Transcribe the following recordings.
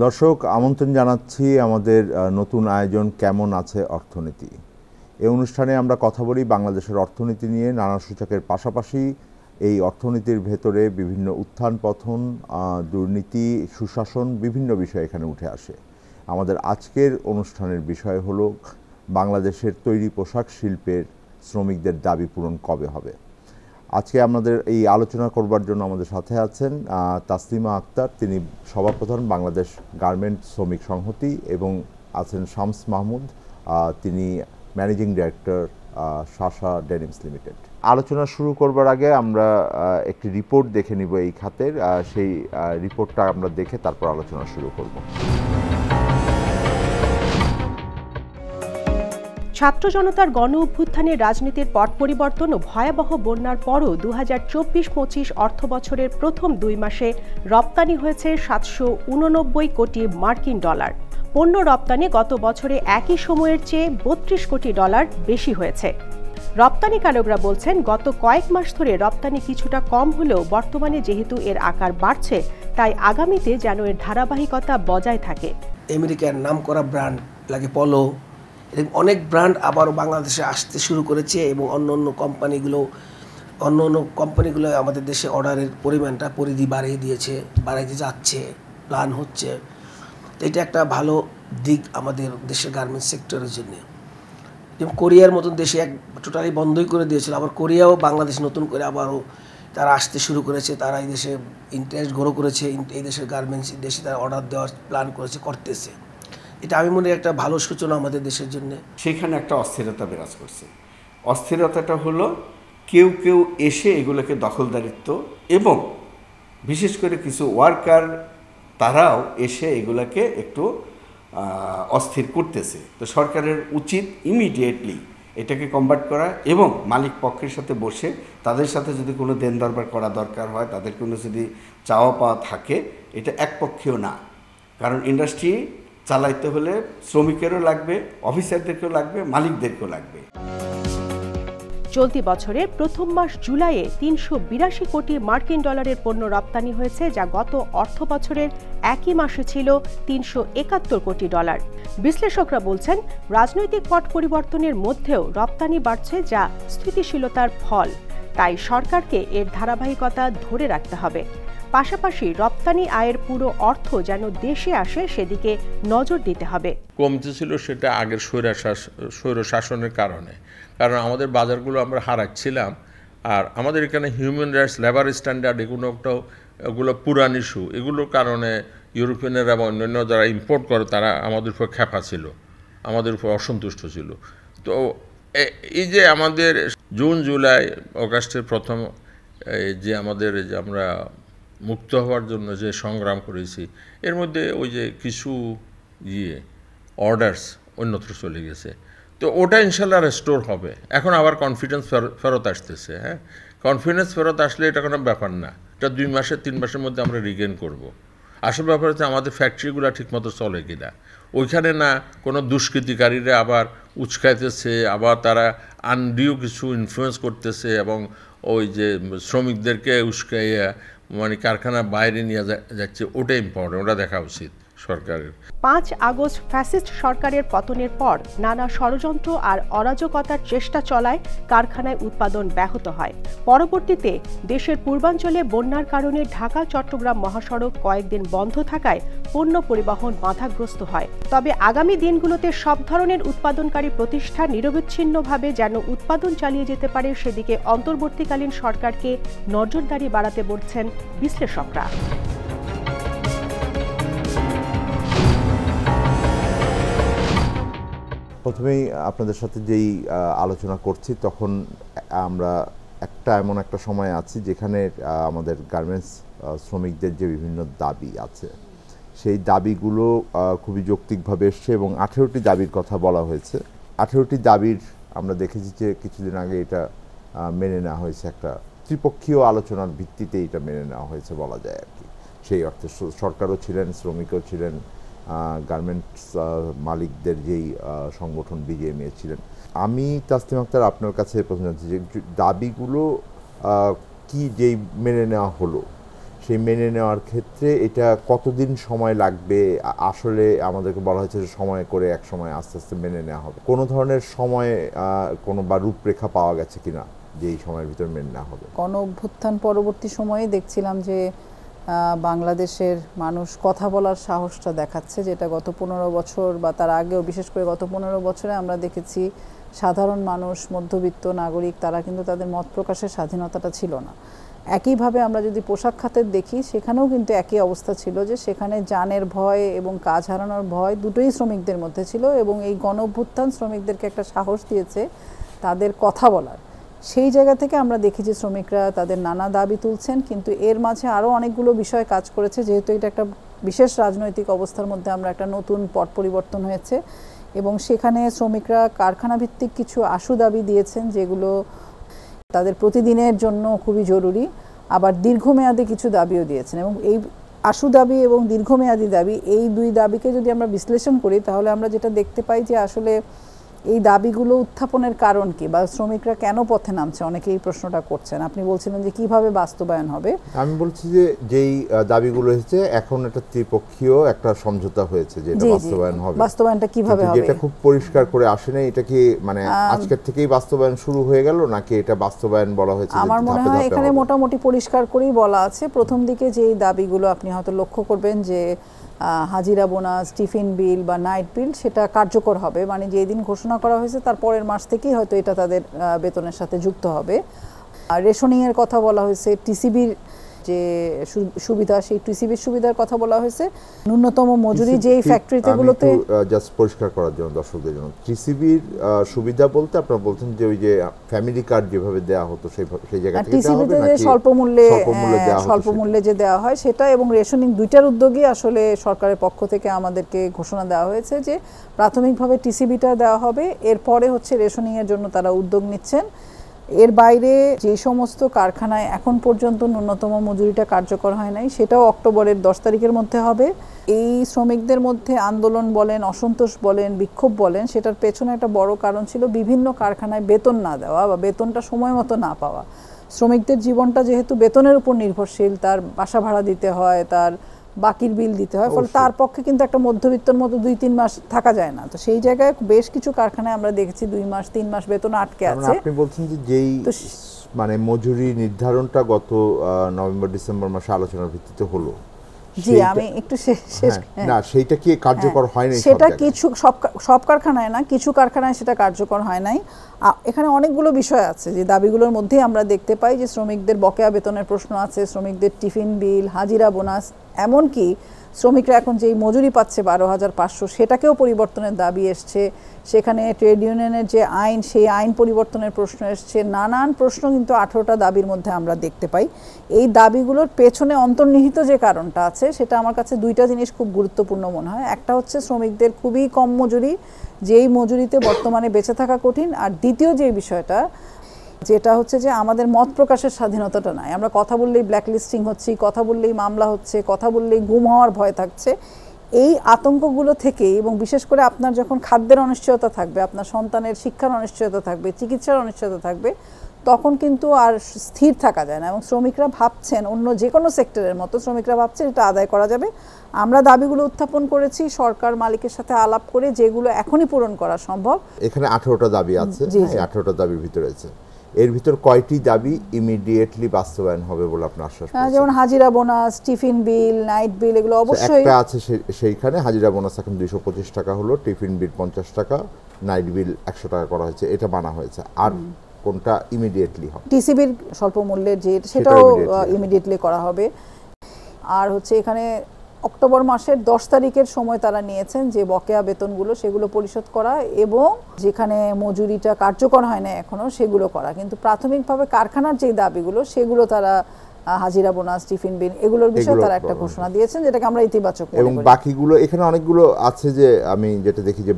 দর্শক, আমন্ত্রণ জানাচ্ছি আমাদের নতুন আয়োজন কেমন আছে অর্থনীতি। এই অনুষ্ঠানে আমরা কথা বলি বাংলাদেশের অর্থনীতি নিয়ে নানা সূচকের পাশাপাশি এই অর্থনীতির ভেতরে বিভিন্ন উত্থান পতন, দুর্নীতি, সুশাসন বিভিন্ন বিষয় এখানে উঠে আসে। আমাদের আজকের অনুষ্ঠানের বিষয় হলো বাংলাদেশের তৈরি পোশাক শিল্পের শ্রমিকদের দাবি পূরণ কবে হবে। আজকে আমাদের এই আলোচনা করবার জন্য আমাদের সাথে আছেন তাসলিমা আক্তার, তিনি সভাপ্রধান বাংলাদেশ গার্মেন্ট শ্রমিক সংহতি, এবং আছেন শামস মাহমুদ, তিনি ম্যানেজিং ডিরেক্টর শাসা ডেনিমস লিমিটেড। আলোচনা শুরু করবার আগে আমরা একটি রিপোর্ট দেখে নিব এই খাতের, সেই রিপোর্টটা আমরা দেখে তারপর আলোচনা শুরু করব। ছাত্র জনতার গণ অভ্যুত্থানে রাজনীতির পট পরিবর্তন ও ভয়াবহ বন্যার পরও 2024-25 অর্থ বছরের প্রথম 2 মাসে রপ্তানি হয়েছে 789 কোটি মার্কিন ডলার। পণ্য রপ্তানি গত বছরে একই সময়ের চেয়ে 32 কোটি ডলার বেশি হয়েছে। রপ্তানিকারকরা বলছেন, গত কয়েক মাস ধরে রপ্তানি কিছুটা কম হলেও বর্তমানে যেহেতু এর আকার বাড়ছে, তাই আগামীতে যেন এর ধারাবাহিকতা বজায় থাকে। আমেরিকার নামকরা ব্র্যান্ড লাগে পলো, অনেক ব্র্যান্ড আবারও বাংলাদেশে আসতে শুরু করেছে এবং অন্য অন্য কোম্পানিগুলো আমাদের দেশে অর্ডারের পরিধি বাড়াইতে যাচ্ছে, প্ল্যান হচ্ছে। এটা একটা ভালো দিক আমাদের দেশের গার্মেন্টস সেক্টরের জন্য। যেমন কোরিয়ার মতন দেশে টোটালি বন্ধই করে দিয়েছিল, আবার কোরিয়াও বাংলাদেশ নতুন করে আবারও তারা আসতে শুরু করেছে। তারা এই দেশে ইন্টারেস্ট গ্রো করেছে, এই দেশের গার্মেন্টস দেশে তারা অর্ডার দেওয়ার প্ল্যান করতেছে। এটা আমি মনে একটা ভালো সূচনা আমাদের দেশের জন্য। সেখানে একটা অস্থিরতা বিরাজ করছে। অস্থিরতাটা হলো কেউ কেউ এসে এগুলোকে দখলদারিত্ব, এবং বিশেষ করে কিছু ওয়ার্কার তারাও এসে এগুলোকে একটু অস্থির করতেছে। তো সরকারের উচিত ইমিডিয়েটলি এটাকে কমবাট করা এবং মালিক পক্ষের সাথে বসে তাদের সাথে যদি কোনো দেন দরবার করা দরকার হয়, তাদের কোনো যদি চাওয়া পাওয়া থাকে, এটা একপক্ষীয় না। কারণ ইন্ডাস্ট্রি চালাইতে হলে শ্রমিকেরও লাগবে, অফিসারদেরকেও লাগবে, মালিকদেরকেও লাগবে। চলতি বছরের প্রথম মাস জুলাইয়ে 382 কোটি মার্কিন ডলারের পণ্য রপ্তানি হয়েছে, যা গত অর্থ বছরের একই মাসে ছিল 371 কোটি ডলার। বিশ্লেষকরা বলছেন, রাজনৈতিক পট পরিবর্তনের মধ্যেও রপ্তানি বাড়ছে, যা স্থিতিশীলতার ফল। তাই সরকারকে এর ধারাবাহিকতা ধরে রাখতে হবে। পাশাপাশি রপ্তানি আয়ের পুরো অর্থ যেন দেশে আসে সেদিকে নজর দিতে হবে। কমতে ছিল সেটা আগের স্বৈর শাসনের কারণে, কারণ আমাদের বাজারগুলো আমরা হারাচ্ছিলাম। আর আমাদের এখানে হিউম্যান রাইটস, লেবার স্ট্যান্ডার্ড এগুলো পুরান ইস্যু, এগুলোর কারণে ইউরোপিয়ানরা এবং অন্যান্য যারা ইম্পোর্ট করে তারা আমাদের উপর খ্যাপা ছিল, আমাদের উপর অসন্তুষ্ট ছিল। তো এই যে আমাদের জুন জুলাই অগাস্টের প্রথম যে আমাদের যে আমরা মুক্ত হওয়ার জন্য যে সংগ্রাম করেছি, এর মধ্যে ওই যে কিছু অর্ডারস অন্যত্র চলে গেছে। তো ওটা ইনশাল্লাহ রেস্টোর হবে। এখন আবার কনফিডেন্স ফেরত আসতেছে। হ্যাঁ, কনফিডেন্স ফেরত আসলে এটা কোনো ব্যাপার না, এটা 2 মাসে 3 মাসের মধ্যে আমরা রিগেন করব। আসল ব্যাপার হচ্ছে আমাদের ফ্যাক্টরিগুলো ঠিকমতো চলে কিনা, ওইখানে না কোনো দুষ্কৃতিকারীরা আবার উচকাইতেছে, আবার তারা আনডিউ কিছু ইনফ্লুয়েন্স করতেছে এবং ওই যে শ্রমিকদেরকে উস্কাইয়া মানে কারখানার বাইরে নিয়ে যাচ্ছে। ওটা ইম্পর্টেন্ট, ওটা দেখা উচিত সরকারের। 5 আগস্ট ফ্যাসিস্ট সরকারের পতনের পর নানা ষড়যন্ত্র আর অরাজকতার চেষ্টা চলায় কারখানায় উৎপাদন ব্যাহত হয়। পরবর্তীতে দেশের পূর্বাঞ্চলে বন্যার কারণে ঢাকা চট্টগ্রাম মহাসড়ক কয়েকদিন বন্ধ থাকায় পণ্য পরিবহন বাধাগ্রস্ত হয়। তবে আগামী দিনগুলোতে সব ধরনের উৎপাদনকারী প্রতিষ্ঠান নিরবচ্ছিন্নভাবে যেন উৎপাদন চালিয়ে যেতে পারে সেদিকে অন্তর্বর্তীকালীন সরকারকে নজরদারি বাড়াতে বলছেন বিশ্লেষকরা। প্রথমেই আপনাদের সাথে যেই আলোচনা করছি, তখন আমরা এমন একটা সময় আছি যেখানে আমাদের গার্মেন্টস শ্রমিকদের যে বিভিন্ন দাবি আছে, সেই দাবিগুলো খুবই যৌক্তিকভাবে এসছে এবং 18টি দাবির কথা বলা হয়েছে। 18টি দাবির আমরা দেখেছি যে কিছুদিন আগে এটা মেনে নেওয়া হয়েছে, একটা ত্রিপক্ষীয় আলোচনার ভিত্তিতে এটা মেনে নেওয়া হয়েছে বলা যায় আর কি। সেই অর্থে সরকারও ছিলেন, শ্রমিকও ছিলেন, গার্মেন্টস মালিকদের যেই সংগঠন বিজিএমইএ ছিলেন। আমি তাসলিমা আক্তার আপনার কাছে প্রশ্ন জানছি যে দাবিগুলো কি যেই মেনে নেওয়া হলো, সেই মেনে নেওয়ার ক্ষেত্রে এটা কতদিন সময় লাগবে? আসলে আমাদেরকে বলা হয়েছে যে সময় করে এক সময় আস্তে আস্তে মেনে নেওয়া হবে। কোনো ধরনের সময় কোনো বা রূপরেখা পাওয়া গেছে কিনা যে এই সময়ের ভিতর মেনে নেওয়া হবে? গণ অভ্যুত্থান পরবর্তী সময়ে দেখছিলাম যে বাংলাদেশের মানুষ কথা বলার সাহসটা দেখাচ্ছে, যেটা গত 15 বছর বা তার আগেও, বিশেষ করে গত 15 বছরে আমরা দেখেছি সাধারণ মানুষ, মধ্যবিত্ত নাগরিক, তারা কিন্তু তাদের মত প্রকাশের স্বাধীনতাটা ছিল না। একইভাবে আমরা যদি পোশাক খাতের দেখি, সেখানেও কিন্তু একই অবস্থা ছিল, যে সেখানে জানের ভয় এবং কাজ হারানোর ভয় দুটোই শ্রমিকদের মধ্যে ছিল। এবং এই গণ অভ্যুত্থান শ্রমিকদেরকে একটা সাহস দিয়েছে তাদের কথা বলার। সেই জায়গা থেকে আমরা দেখি যে শ্রমিকরা তাদের নানা দাবি তুলছেন, কিন্তু এর মাঝে আরও অনেকগুলো বিষয় কাজ করেছে। যেহেতু এটা একটা বিশেষ রাজনৈতিক অবস্থার মধ্যে আমরা একটা নতুন পট পরিবর্তন হয়েছে, এবং সেখানে শ্রমিকরা কারখানা ভিত্তিক কিছু আশু দাবি দিয়েছেন, যেগুলো তাদের প্রতিদিনের জন্য খুবই জরুরি। আবার দীর্ঘমেয়াদী কিছু দাবিও দিয়েছেন, এবং এই আশু দাবি এবং দীর্ঘমেয়াদী দাবি, এই দুই দাবিকে যদি আমরা বিশ্লেষণ করি, তাহলে আমরা যেটা দেখতে পাই যে আসলে এই দাবিগুলো উত্থাপনের কারণ কি, বা শ্রমিকরা কেন পথে নামছে, অনেকে এই প্রশ্নটা করছেন। আপনি বলছিলেন যে কিভাবে বাস্তবায়ন হবে। আমি বলছি যে যেই দাবিগুলো হয়েছে, এখন একটা ত্রিপক্ষীয় একটা সমঝোতা হয়েছে, যেটা বাস্তবায়ন হবে। বাস্তবায়নটা কিভাবে হবে যেটা খুব পরিষ্কার করে আসে না। এটা কি মানে আজকের থেকেই বাস্তবায়ন শুরু হয়ে গেল, নাকি এটা বাস্তবায়ন বলা হয়েছে? আমার মনে হয় এখানে মোটামুটি পরিষ্কার করেই বলা আছে। প্রথম দিকে যেই দাবিগুলো আপনি হয়তো লক্ষ্য করবেন যে হাজিরা বোনাস, টিফিন বিল বা নাইট বিল, সেটা কার্যকর হবে, মানে যেই দিন ঘোষণা করা হয়েছে তার পরের মাস থেকেই হয়তো এটা তাদের বেতনের সাথে যুক্ত হবে। আর রেশনিংয়ের কথা বলা হয়েছে, টিসিবির যে সুবিধা, সেই টিসিবির সুবিধার কথা বলা হয়েছে। ন্যূনতম মজুরি যেই ফ্যাক্টরিগুলোতে, জাস্ট পরিষ্কার করার জন্য দর্শকদের জন্য, টিসিবির সুবিধা বলতে আপনারা বলছেন যে ওই যে ফ্যামিলি কার্ড যেভাবে দেওয়া হতো সেই জায়গা থেকে টিসিবিতে যে স্বল্প মূল্যে যে দেওয়া হয় সেটা, এবং রেশনিং, দুইটার উদ্যোগই আসলে সরকারের পক্ষ থেকে আমাদেরকে ঘোষণা দেওয়া হয়েছে যে প্রাথমিকভাবে টিসিবিটা দেওয়া হবে, এরপরে হচ্ছে রেশনিংয়ের জন্য তারা উদ্যোগ নিচ্ছেন। এর বাইরে যে সমস্ত কারখানায় এখন পর্যন্ত ন্যূনতম মজুরিটা কার্যকর হয় নাই, সেটাও অক্টোবরের 10 তারিখের মধ্যে হবে। এই শ্রমিকদের মধ্যে আন্দোলন বলেন, অসন্তোষ বলেন, বিক্ষোভ বলেন, সেটার পেছনে একটা বড় কারণ ছিল বিভিন্ন কারখানায় বেতন না দেওয়া বা বেতনটা সময় মতো না পাওয়া। শ্রমিকদের জীবনটা যেহেতু বেতনের উপর নির্ভরশীল, তার বাসা ভাড়া দিতে হয়, তার বাকির বিল দিতে হয়, ফলে তার পক্ষে কিন্তু একটা মধ্যবিত্তর মতো 2-3 মাস থাকা যায় না। তো সেই জায়গায় বেশ কিছু কারখানায় আমরা দেখেছি 2 মাস 3 মাস বেতন আটকে আছে। আপনি বলছেন যে যেই মানে মজুরি নির্ধারণটা গত নভেম্বর ডিসেম্বর মাসে আলোচনার ভিত্তিতে হলো, জি আমি একটু না সেইটা কি কার্যকর হয় নাই? সেটা কিছু সব কারখানায় না, কিছু কারখানায় সেটা কার্যকর হয় নাই। এখানে অনেকগুলো বিষয় আছে যে দাবিগুলোর মধ্যে আমরা দেখতে পাই যে শ্রমিকদের বকেয়া বেতনের প্রশ্ন আছে, শ্রমিকদের টিফিন বিল, হাজিরা বোনাস, এমনকি শ্রমিকরা এখন যেই মজুরি পাচ্ছে 12,500, সেটাকেও পরিবর্তনের দাবি এসছে। সেখানে ট্রেড ইউনিয়নের যে আইন, সেই আইন পরিবর্তনের প্রশ্ন এসছে। নানান প্রশ্ন কিন্তু 18টা দাবির মধ্যে আমরা দেখতে পাই। এই দাবিগুলোর পেছনে অন্তর্নিহিত যে কারণটা আছে, সেটা আমার কাছে 2টা জিনিস খুব গুরুত্বপূর্ণ মনে হয়। একটা হচ্ছে শ্রমিকদের খুবই কম মজুরি, যেই মজুরিতে বর্তমানে বেঁচে থাকা কঠিন। আর দ্বিতীয় যে বিষয়টা, যেটা হচ্ছে যে আমাদের মত প্রকাশের স্বাধীনতাটা নাই। আমরা কথা বললেই ব্ল্যাকলিস্টিং হচ্ছি, কথা বললেই মামলা হচ্ছে, কথা বললেই গুম হওয়ার ভয় থাকছে। এই আতঙ্কগুলো থেকে, এবং বিশেষ করে আপনার যখন খাদ্যের অনিশ্চয়তা থাকবে, আপনার সন্তানের শিক্ষার অনিশ্চয়তা থাকবে, চিকিৎসার অনিশ্চয়তা থাকবে, তখন কিন্তু আর স্থির থাকা যায় না। এবং শ্রমিকরা ভাবছেন, অন্য যে কোনো সেক্টরের মতো শ্রমিকরা ভাবছেন এটা আদায় করা যাবে। আমরা দাবিগুলো উত্থাপন করেছি সরকার মালিকের সাথে আলাপ করে, যেগুলো এখনই পূরণ করা সম্ভব। এখানে 18টা দাবি আছে, 18টা দাবির ভিতরে আছে। এর ভিতর কয়টি দাবি ইমিডিয়েটলি বাস্তবায়ন হবে বলে আপনি আশ্বাস দিচ্ছেন? যেমন হাজিরা বোনাস, টিফিন বিল, নাইট বিল, এগুলো অবশ্যই একটা আছে। সেইখানে হাজিরা বোনাস এখন 225 টাকা হলো, টিফিন বিল 50 টাকা, নাইট বিল 100 টাকা করা হয়েছে, এটা মানা হয়েছে। আর কোনটা ইমিডিয়েটলি হবে? টিসিবির স্বল্প মূল্যের যে, সেটাও ইমিডিয়েটলি করা হবে। আর হচ্ছে এখানে অক্টোবর মাসের 10 তারিখের সময় তারা নিয়েছেন যে বকেয়া বেতনগুলো সেগুলো পরিশোধ করা, এবং যেখানে মজুরিটা কার্যকর হয় না এখনো, সেগুলো করা। কিন্তু প্রাথমিকভাবে কারখানার যে দাবিগুলো, সেগুলো তারা হাজিরা বোনাস, টিফিন বিল, এগুলোর বিষয়ে তারা একটা ঘোষণা দিয়েছেন, যেটাকে আমরা ইতিবাচক মনে করি। এবং বাকিগুলো এখানে অনেকগুলো আছে যে আমি যেটা দেখি যে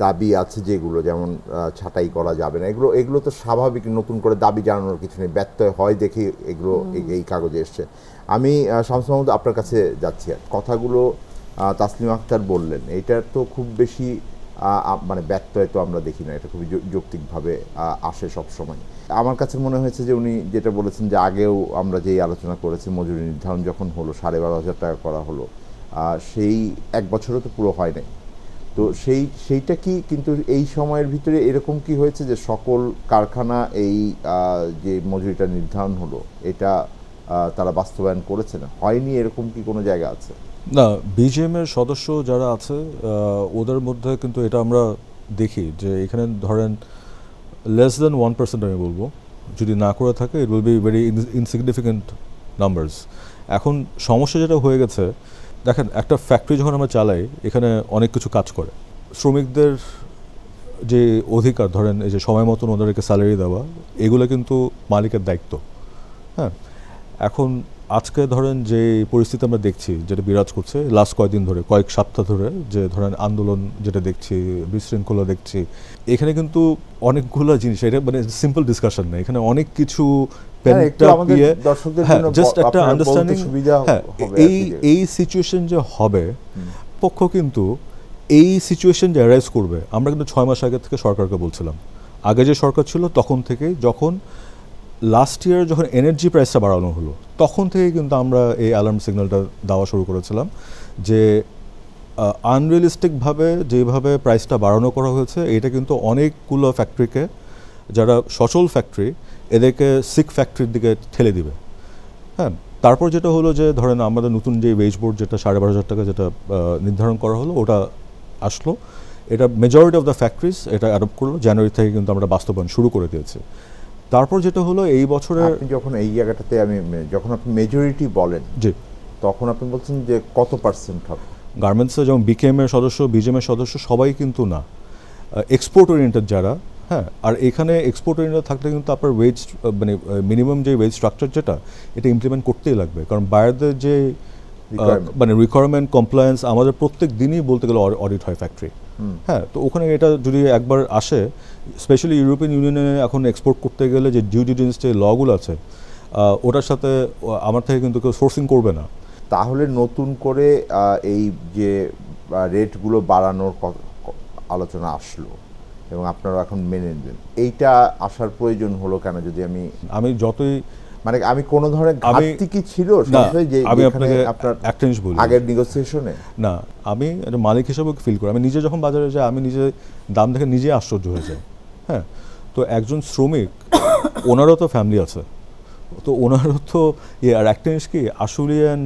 দাবি আছে যেগুলো, যেমন ছাঁটাই করা যাবে না, এগুলো তো স্বাভাবিক, নতুন করে দাবি জানানোর কিছু নেই, ব্যত্যয় হয় দেখি এগুলো এই কাগজে এসছে। আমি শামসুল মাহমুদ আপনার কাছে যাচ্ছি। কথাগুলো তাসলিমা আক্তার বললেন, এইটার তো খুব বেশি মানে ব্যত্যয় তো আমরা দেখি না, এটা খুবই যৌক্তিকভাবে আসে সবসময়। আমার কাছে মনে হয়েছে যে উনি যেটা বলেছেন যে আগেও আমরা যেই আলোচনা করেছি মজুরি নির্ধারণ যখন হলো 12,500 টাকা করা হলো, সেই এক বছরও তো পুরো হয় নাই। তো সেইটা কি কিন্তু এই সময়ের ভিতরে এরকম কি হয়েছে যে সকল কারখানা এই যে মজুরিটা নির্ধারণ হলো এটা তারা বাস্তবায়ন করেছে না, হয়নি, এরকম কি কোনো জায়গা আছে? না, বিজিএম এর সদস্য যারা আছে ওদের মধ্যে কিন্তু এটা আমরা দেখি যে এখানে ধরেন লেস দেন 1% আমি বলবো, যদি না করে থাকে it will be very insignificant numbers. এখন সমস্যা যেটা হয়ে গেছে, দেখেন একটা ফ্যাক্টরি যখন আমরা চালাই এখানে অনেক কিছু কাজ করে, শ্রমিকদের যে অধিকার ধরেন এই যে সময় মতন ওদেরকে স্যালারি দেওয়া, এগুলো কিন্তু মালিকের দায়িত্ব। হ্যাঁ, এখন আজকে ধরেন যে পরিস্থিতি আমরা দেখছি যেটা বিরাজ করছে লাস্ট কয়েকদিন ধরে, কয়েক সপ্তাহ ধরে, যে ধরেন আন্দোলন যেটা দেখছি, বিশৃঙ্খলা দেখছি, এখানে কিন্তু অনেকগুলো জিনিস, এটা মানে সিম্পল ডিসকাশন না, এখানে অনেক কিছু জাস্ট একটা আন্ডারস্ট্যান্ডিং। হ্যাঁ, এই সিচুয়েশন যে হবে পক্ষ কিন্তু এই সিচুয়েশন যে অ্যারাইজ করবে, আমরা কিন্তু 6 মাস আগে থেকে সরকারকে বলছিলাম, আগে যে সরকার ছিল তখন থেকে, যখন লাস্ট ইয়ার যখন এনার্জি প্রাইসটা বাড়ানো হলো তখন থেকে কিন্তু আমরা এই অ্যালার্ম সিগন্যালটা দেওয়া শুরু করেছিলাম যে আনরিয়ালিস্টিকভাবে যেভাবে প্রাইসটা বাড়ানো করা হয়েছে, এটা কিন্তু অনেকগুলো ফ্যাক্টরিকে, যারা সচল ফ্যাক্টরি, এদেরকে সিক ফ্যাক্টরির দিকে ঠেলে দিবে। হ্যাঁ, তারপর যেটা হলো যে ধরেন আমাদের নতুন যে ওয়েজ বোর্ড যেটা 12,500 টাকা যেটা নির্ধারণ করা হলো, ওটা আসলো, এটা মেজরিটি অফ দ্য ফ্যাক্টরিজ এটা অ্যাডপ্ট করলো, জানুয়ারি থেকে কিন্তু আমরা বাস্তবায়ন শুরু করে দিয়েছি। তারপর যেটা হলো এই বছরে, আপনি যখন এই জায়গাটাতে যখন আপনি মেজরিটি বলেন, জি, তখন আপনি বলছেন যে কত পার্সেন্ট হবে? গার্মেন্টসে যেমন বিকেএম এর সদস্য, বিজিএম এর সদস্য সবাই কিন্তু না, এক্সপোর্ট ওরিয়েন্টেড যারা। হ্যাঁ, আর এখানে এক্সপোর্ট ওরিয়েন্টেড থাকলে কিন্তু আপনার ওয়েজ মানে মিনিমাম যে ওয়েজ স্ট্রাকচার যেটা, এটা ইমপ্লিমেন্ট করতেই লাগবে, কারণ বায়ারদের যে মানে রিকোয়ারমেন্ট, কমপ্লায়েন্স আমাদের প্রত্যেক দিনই বলতে গেলে অডিট হয় ফ্যাক্টরি। হ্যাঁ, তো ওখানে এটা যদি একবার আসে, স্পেশালি ইউরোপিয়ান ইউনিয়নে এখন এক্সপোর্ট করতে গেলে যে ডিউ ডিলিজেন্স যে লগুলো আছে, ওটার সাথে আমার থেকে কিন্তু কেউ সোর্সিং করবে না। তাহলে নতুন করে এই যে রেটগুলো বাড়ানোর আলোচনা আসলো এবং আপনারা এখন মেনে নেবেন, এইটা আসার প্রয়োজন হলো কেন? যদি আমি যতই মানে আমি কোন ধরনের ঘাটতি কি ছিল আমি আপনাকে একটা জিনিস বলি, আগের নেগোসিয়েশনে না, আমি একটা মালিক হিসেবে ফিল করি, আমি নিজে যখন বাজারে যাই আমি নিজে দাম দেখে নিজে আশ্চর্য হয়ে যাই। হ্যাঁ, তো একজন শ্রমিক, ওনারও তো ফ্যামিলি আছে, তো ওনারও তো আর একটা জিনিস কি আশুলিয়ান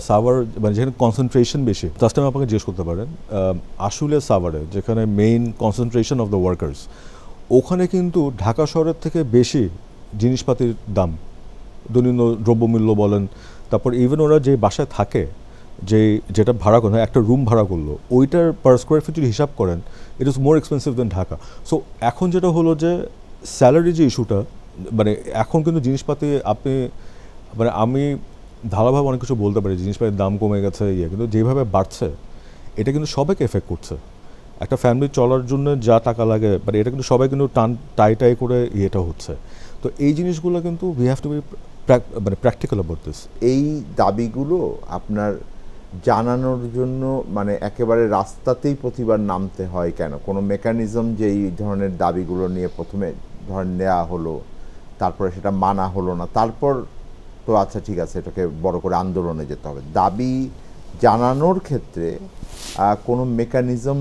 সাভার, মানে যেখানে কনসেন্ট্রেশন বেশি, জাস্ট আমি আপনাকে জিজ্ঞেস করতে পারেন, আশুলিয়া সাভারে যেখানে main concentration of the workers, ওখানে কিন্তু ঢাকা শহরের থেকে বেশি জিনিসপাতির দাম, দৈনন্দিন দ্রব্যমূল্য বলেন, তারপর ইভেন ওরা যে বাসায় থাকে, যেটা ভাড়া করে, একটা রুম ভাড়া করলো, ওইটার পার স্কোয়ার ফিট যদি হিসাব করেন, it is more expensive than Dhaka. So এখন যেটা হলো যে স্যালারি যে ইস্যুটা, মানে এখন কিন্তু জিনিসপাতি আপনি, মানে আমি ধারাভাবে অনেক কিছু বলতে পারি, জিনিসপাতির দাম কমে গেছে কিন্তু যেভাবে বাড়ছে এটা কিন্তু সবাইকে এফেক্ট করছে। একটা ফ্যামিলি চলার জন্য যা টাকা লাগে, মানে এটা কিন্তু সবাই কিন্তু টাই করে ইয়েটা হচ্ছে। তো এই জিনিসগুলো কিন্তু উই হ্যাভ টু বি মানে প্র্যাকটিক্যাল অ্যাবাউট দিস। এই দাবিগুলো আপনার জানানোর জন্য মানে একেবারে রাস্তাতেই প্রতিবার নামতে হয় কেন? কোনো মেকানিজম যে এই ধরনের দাবিগুলো নিয়ে প্রথমে ধরেন নেওয়া হলো, তারপরে সেটা মানা হলো না, তারপর তো আচ্ছা ঠিক আছে এটাকে বড় করে আন্দোলনে যেতে হবে, দাবি জানানোর ক্ষেত্রে কোনো মেকানিজম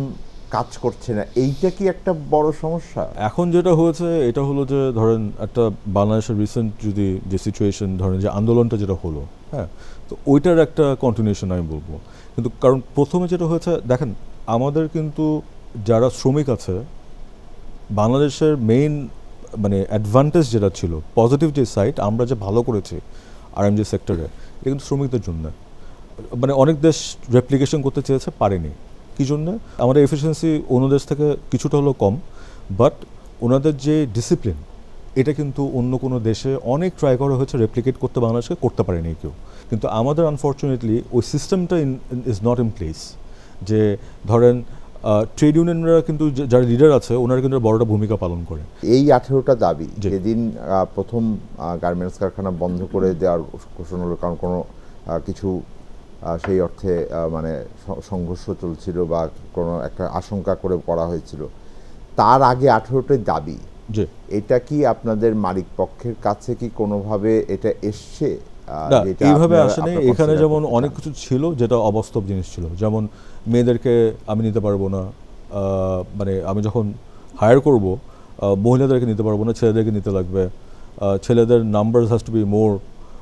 কাজ করছে না, এইটা কি একটা বড় সমস্যা? এখন যেটা হয়েছে এটা হলো যে ধরেন একটা বাংলাদেশের রিসেন্ট যদি যে সিচুয়েশন, ধরেন যে আন্দোলনটা যেটা হলো, হ্যাঁ, তো ওইটার একটা কন্টিনিউশন আমি বলবো। কিন্তু কারণ প্রথমে যেটা হয়েছে, দেখেন আমাদের কিন্তু যারা শ্রমিক আছে, বাংলাদেশের মেইন মানে অ্যাডভান্টেজ যেটা ছিল, পজিটিভ যে সাইড আমরা যে ভালো করেছি আরএমজি সেক্টরে, এটা কিন্তু শ্রমিকদের জন্য। মানে অনেক দেশ রেপ্লিকেশন করতে চেয়েছে, পারেনি। কী জন্য? আমাদের এফিসিয়েন্সি অন্য দেশ থেকে কিছুটা হলেও কম, বাট ওনাদের যে ডিসিপ্লিন, এটা কিন্তু অন্য কোনো দেশে অনেক ট্রাই করা হয়েছে রেপ্লিকেট করতে, বাংলাদেশকে করতে পারেনি কেউ। কিন্তু আমাদের আনফর্চুনেটলি ওই সিস্টেমটা ইজ নট ইন প্লেস। যে ধরেন ট্রেড ইউনিয়নরা কিন্তু যারা লিডার আছে ওনারা কিন্তু বড়টা ভূমিকা পালন করে। এই 18টা দাবি যেদিন প্রথম গার্মেন্টস কারখানা বন্ধ করে দেওয়ার ঘোষণা হলো, কারণ কোনো কিছু সেই অর্থে মানে সংঘর্ষ চলছিল বা কোনো একটা আশঙ্কা করে করা হয়েছিল, তার আগে 18টি দাবি, এটা কি আপনাদের মালিক পক্ষের কাছে কি কোনোভাবে এটা এসছে? এইভাবে আসেনি। এখানে যেমন অনেক কিছু ছিল যেটা অবাস্তব জিনিস ছিল, যেমন মেয়েদেরকে আমি নিতে পারবো না, মানে আমি যখন হায়ার করব মহিলাদেরকে নিতে পারবো না, ছেলেদেরকে নিতে লাগবে, ছেলেদের number has to be more.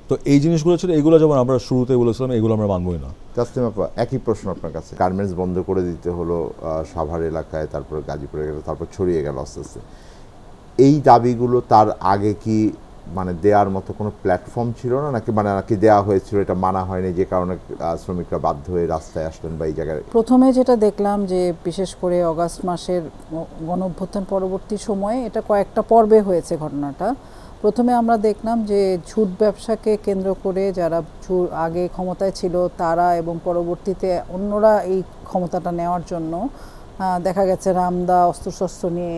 তো এই জিনিসগুলো ছিল, এগুলো যেমন আমরা শুরুতে বলেছিলাম এগুলো আমরা মানবই না। তাসলিমা আপা, একই প্রশ্ন আপনার কাছে। গার্মেন্টস বন্ধ করে দিতে হলো সাভার এলাকায়, তারপর গাজীপুরে গেল, তারপর ছড়িয়ে গেল আস্তে আস্তে। এই দাবিগুলো তার আগে কি মানে দেওয়ার মতো কোনো প্ল্যাটফর্ম ছিল না, নাকি মানে নাকি দেওয়া হয়েছিল এটা মানা হয়নি যে কারণে শ্রমিকরা বাধ্য হয়ে রাস্তায় আসলেন বা এই জায়গায়? প্রথমে যেটা দেখলাম যে বিশেষ করে অগাস্ট মাসের গণঅভ্যুত্থান পরবর্তী সময়ে এটা কয়েকটা পর্বে হয়েছে ঘটনাটা। প্রথমে আমরা দেখলাম যে ঝুট ব্যবসাকে কেন্দ্র করে যারা আগে ক্ষমতায় ছিল তারা এবং পরবর্তীতে অন্যরা এই ক্ষমতাটা নেওয়ার জন্য দেখা গেছে রামদা অস্ত্রশস্ত্র নিয়ে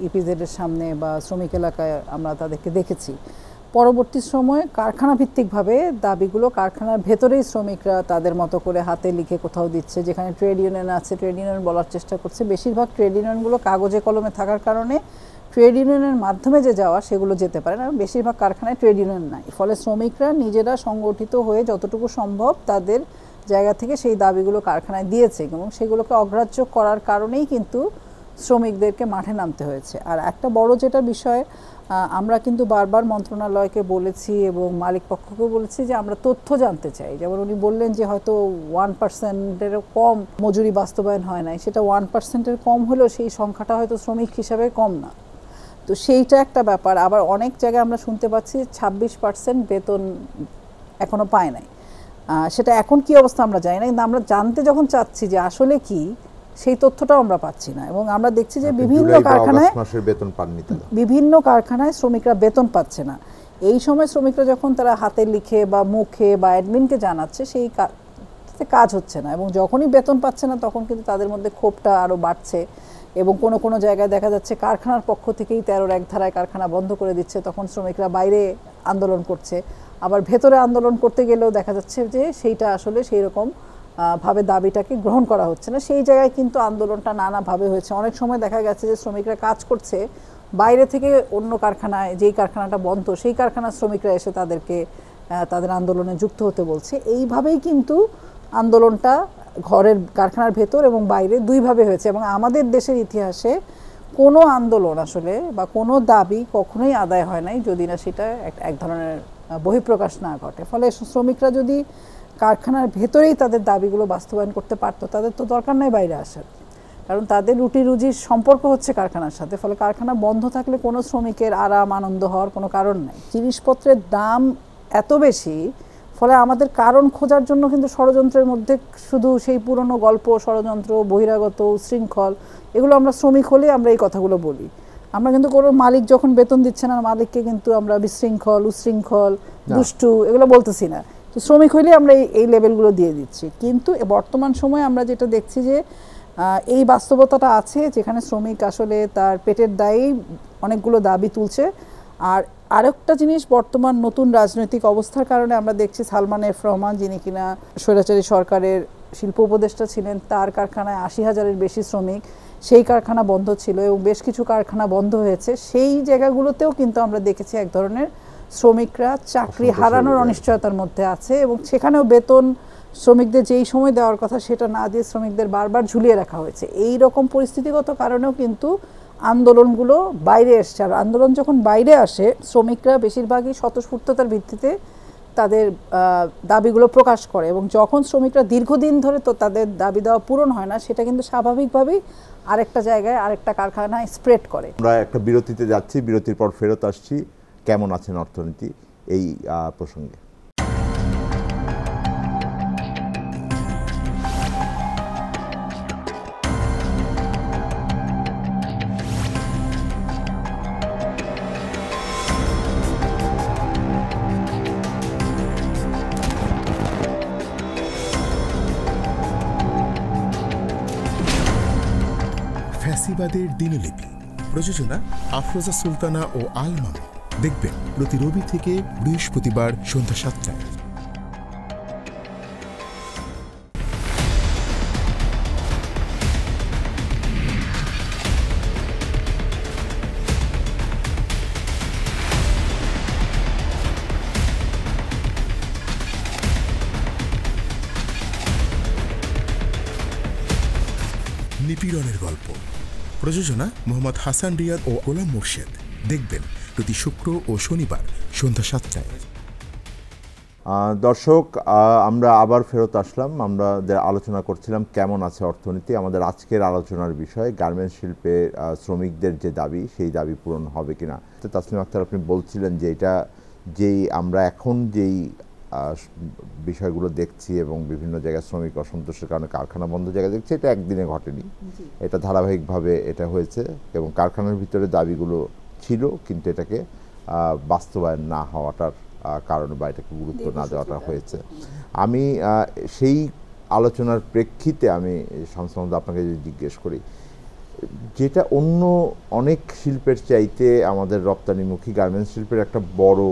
ইপিজেডের সামনে বা শ্রমিক এলাকায় আমরা তাদেরকে দেখেছি। পরবর্তী সময়ে কারখানা ভিত্তিকভাবে দাবিগুলো কারখানার ভেতরেই শ্রমিকরা তাদের মতো করে হাতে লিখে কোথাও দিচ্ছে, যেখানে ট্রেড ইউনিয়ন আছে ট্রেড ইউনিয়ন বলার চেষ্টা করছে। বেশিরভাগ ট্রেড ইউনিয়নগুলো কাগজে কলমে থাকার কারণে ট্রেড ইউনিয়নের মাধ্যমে যে যাওয়া সেগুলো যেতে পারে না, বেশিরভাগ কারখানায় ট্রেড ইউনিয়ন নাই। ফলে শ্রমিকরা নিজেরা সংগঠিত হয়ে যতটুকু সম্ভব তাদের জায়গা থেকে সেই দাবিগুলো কারখানায় দিয়েছে এবং সেগুলোকে অগ্রাহ্য করার কারণেই কিন্তু শ্রমিকদেরকে মাঠে নামতে হয়েছে। আর একটা বড় যেটা বিষয়, আমরা কিন্তু বারবার মন্ত্রণালয়কে বলেছি এবং মালিক পক্ষকেও বলেছি যে আমরা তথ্য জানতে চাই। যেমন উনি বললেন যে হয়তো 1%-এরও কম মজুরি বাস্তবায়ন হয় নাই, সেটা 1%-এর কম হলেও সেই সংখ্যাটা হয়তো শ্রমিক হিসাবে কম না। তো সেইটা একটা ব্যাপার। আবার অনেক জায়গায় আমরা শুনতে পাচ্ছি 26% বেতন এখনো পায় নাই। সেটা এখন কি অবস্থা আমরা জানি না, কিন্তু আমরা জানতে যখন চাচ্ছি যে আসলে কি, সেই তথ্যটাও আমরা পাচ্ছি না। এবং আমরা দেখছি যে বিভিন্ন কারখানায় শ্রমিকরা বেতন পাচ্ছে না। এই সময় শ্রমিকরা যখন তারা হাতে লিখে বা মুখে বা অ্যাডমিনকে জানাচ্ছে সেই কাজ হচ্ছে না, এবং যখনই বেতন পাচ্ছে না তখন কিন্তু তাদের মধ্যে ক্ষোভটা আরও বাড়ছে। এবং কোনো কোনো জায়গায় দেখা যাচ্ছে কারখানার পক্ষ থেকেই 13-র এক ধারায় কারখানা বন্ধ করে দিচ্ছে, তখন শ্রমিকরা বাইরে আন্দোলন করছে। আবার ভেতরে আন্দোলন করতে গেলেও দেখা যাচ্ছে যে সেইটা আসলে সেই রকম ভাবে দাবিটাকে গ্রহণ করা হচ্ছে না। সেই জায়গায় কিন্তু আন্দোলনটা নানাভাবে হয়েছে। অনেক সময় দেখা গেছে যে শ্রমিকরা কাজ করছে বাইরে থেকে, অন্য কারখানায় যেই কারখানাটা বন্ধ সেই কারখানার শ্রমিকরা এসে তাদেরকে তাদের আন্দোলনে যুক্ত হতে বলছে। এইভাবেই কিন্তু আন্দোলনটা ঘরের কারখানার ভেতর এবং বাইরে দুইভাবে হয়েছে। এবং আমাদের দেশের ইতিহাসে কোনো আন্দোলন আসলে বা কোনো দাবি কখনোই আদায় হয় নাই যদি না সেটা এক ধরনের বহিঃপ্রকাশ না ঘটে। ফলে শ্রমিকরা যদি কারখানার ভেতরেই তাদের দাবিগুলো বাস্তবায়ন করতে পারতো, তাদের তো দরকার নাই বাইরে আসার, কারণ তাদের রুটি রুজির সম্পর্ক হচ্ছে কারখানার সাথে। ফলে কারখানা বন্ধ থাকলে কোনো শ্রমিকের আরাম আনন্দ হওয়ার কোনো কারণ নাই। জিনিসপত্রের দাম এত বেশি, ফলে আমাদের কারণ খোঁজার জন্য কিন্তু ষড়যন্ত্রের মধ্যে শুধু সেই পুরনো গল্প, ষড়যন্ত্র, বহিরাগত, উচ্ছৃঙ্খল, এগুলো আমরা শ্রমিক হলে আমরা এই কথাগুলো বলি। আমরা কিন্তু কোনো মালিক যখন বেতন দিচ্ছে না, মালিককে কিন্তু আমরা বিশৃঙ্খল, উচ্ছৃঙ্খল, দুষ্টু এগুলো বলতেছি না। তো শ্রমিক হইলে আমরা এই লেভেলগুলো দিয়ে দিচ্ছি। কিন্তু বর্তমান সময়ে আমরা যেটা দেখছি যে এই বাস্তবতাটা আছে, যেখানে শ্রমিক আসলে তার পেটের দায়েই অনেকগুলো দাবি তুলছে। আর আরেকটা জিনিস, বর্তমান নতুন রাজনৈতিক অবস্থার কারণে আমরা দেখছি সালমান এফ রহমান, যিনি কিনা স্বৈরাচারী সরকারের শিল্প উপদেষ্টা ছিলেন, তার কারখানায় 80,000-এর বেশি শ্রমিক, সেই কারখানা বন্ধ ছিল এবং বেশ কিছু কারখানা বন্ধ হয়েছে। সেই জায়গাগুলোতেও কিন্তু আমরা দেখেছি এক ধরনের শ্রমিকরা চাকরি হারানোর অনিশ্চয়তার মধ্যে আছে, এবং সেখানেও বেতন শ্রমিকদের যেই সময় দেওয়ার কথা সেটা না দিয়ে শ্রমিকদের বারবার ঝুলিয়ে রাখা হয়েছে। এই রকম পরিস্থিতিগত কারণেও কিন্তু আন্দোলনগুলো বাইরে এসছে। আর আন্দোলন যখন বাইরে আসে, শ্রমিকরা বেশিরভাগই স্বতঃস্ফূর্ততার ভিত্তিতে তাদের দাবিগুলো প্রকাশ করে, এবং যখন শ্রমিকরা দীর্ঘদিন ধরে তো তাদের দাবি দেওয়া পূরণ হয় না, সেটা কিন্তু স্বাভাবিকভাবেই আরেকটা জায়গায় আরেকটা কারখানায় স্প্রেড করে। আমরা একটা বিরতিতে যাচ্ছি, বিরতির পর ফেরত আসছি কেমন আছেন অর্থনীতি এই প্রসঙ্গে। ফ্যাসিবাদের দিনলিপি, প্রযোজনা আফরোজা সুলতানা ও আল মামুন। দেখবেন প্রতি রবি থেকে বৃহস্পতিবার সন্ধ্যা 7টায়। নিপীড়নের গল্প। প্রযোজনা মোহাম্মদ হাসান রিয়াদ ও গোলাম মোর্শেদ। দেখবেন প্রতি শুক্র ও শনিবার সন্ধ্যা 7টায়। দর্শক, আমরা আবার ফেরত আসলাম। আমরা আলোচনা করছিলাম কেমন আছে অর্থনীতি। আমাদের আজকের আলোচনার বিষয় গার্মেন্টস শিল্পে শ্রমিকদের যে দাবি, সেই দাবি পূরণ হবে কিনা। তাসলিমা আক্তার, আপনি বলছিলেন যে এটা আমরা এখন যেই বিষয়গুলো দেখছি এবং বিভিন্ন জায়গায় শ্রমিক অসন্তোষের কারণে কারখানা বন্ধ জায়গায় দেখছি, এটা একদিনে ঘটেনি, এটা ধারাবাহিকভাবে এটা হয়েছে এবং কারখানার ভিতরে দাবিগুলো ছিল, কিন্তু এটাকে বাস্তবায়ন না হওয়াটার কারণে বা এটাকে গুরুত্ব না দেওয়াটা হয়েছে। আমি সেই আলোচনার প্রেক্ষিতে আমি শামসুল আহমদ আপনাকে যদি জিজ্ঞেস করি, যেটা অন্য অনেক শিল্পের চাইতে আমাদের রপ্তানিমুখী গার্মেন্টস শিল্পের একটা বড়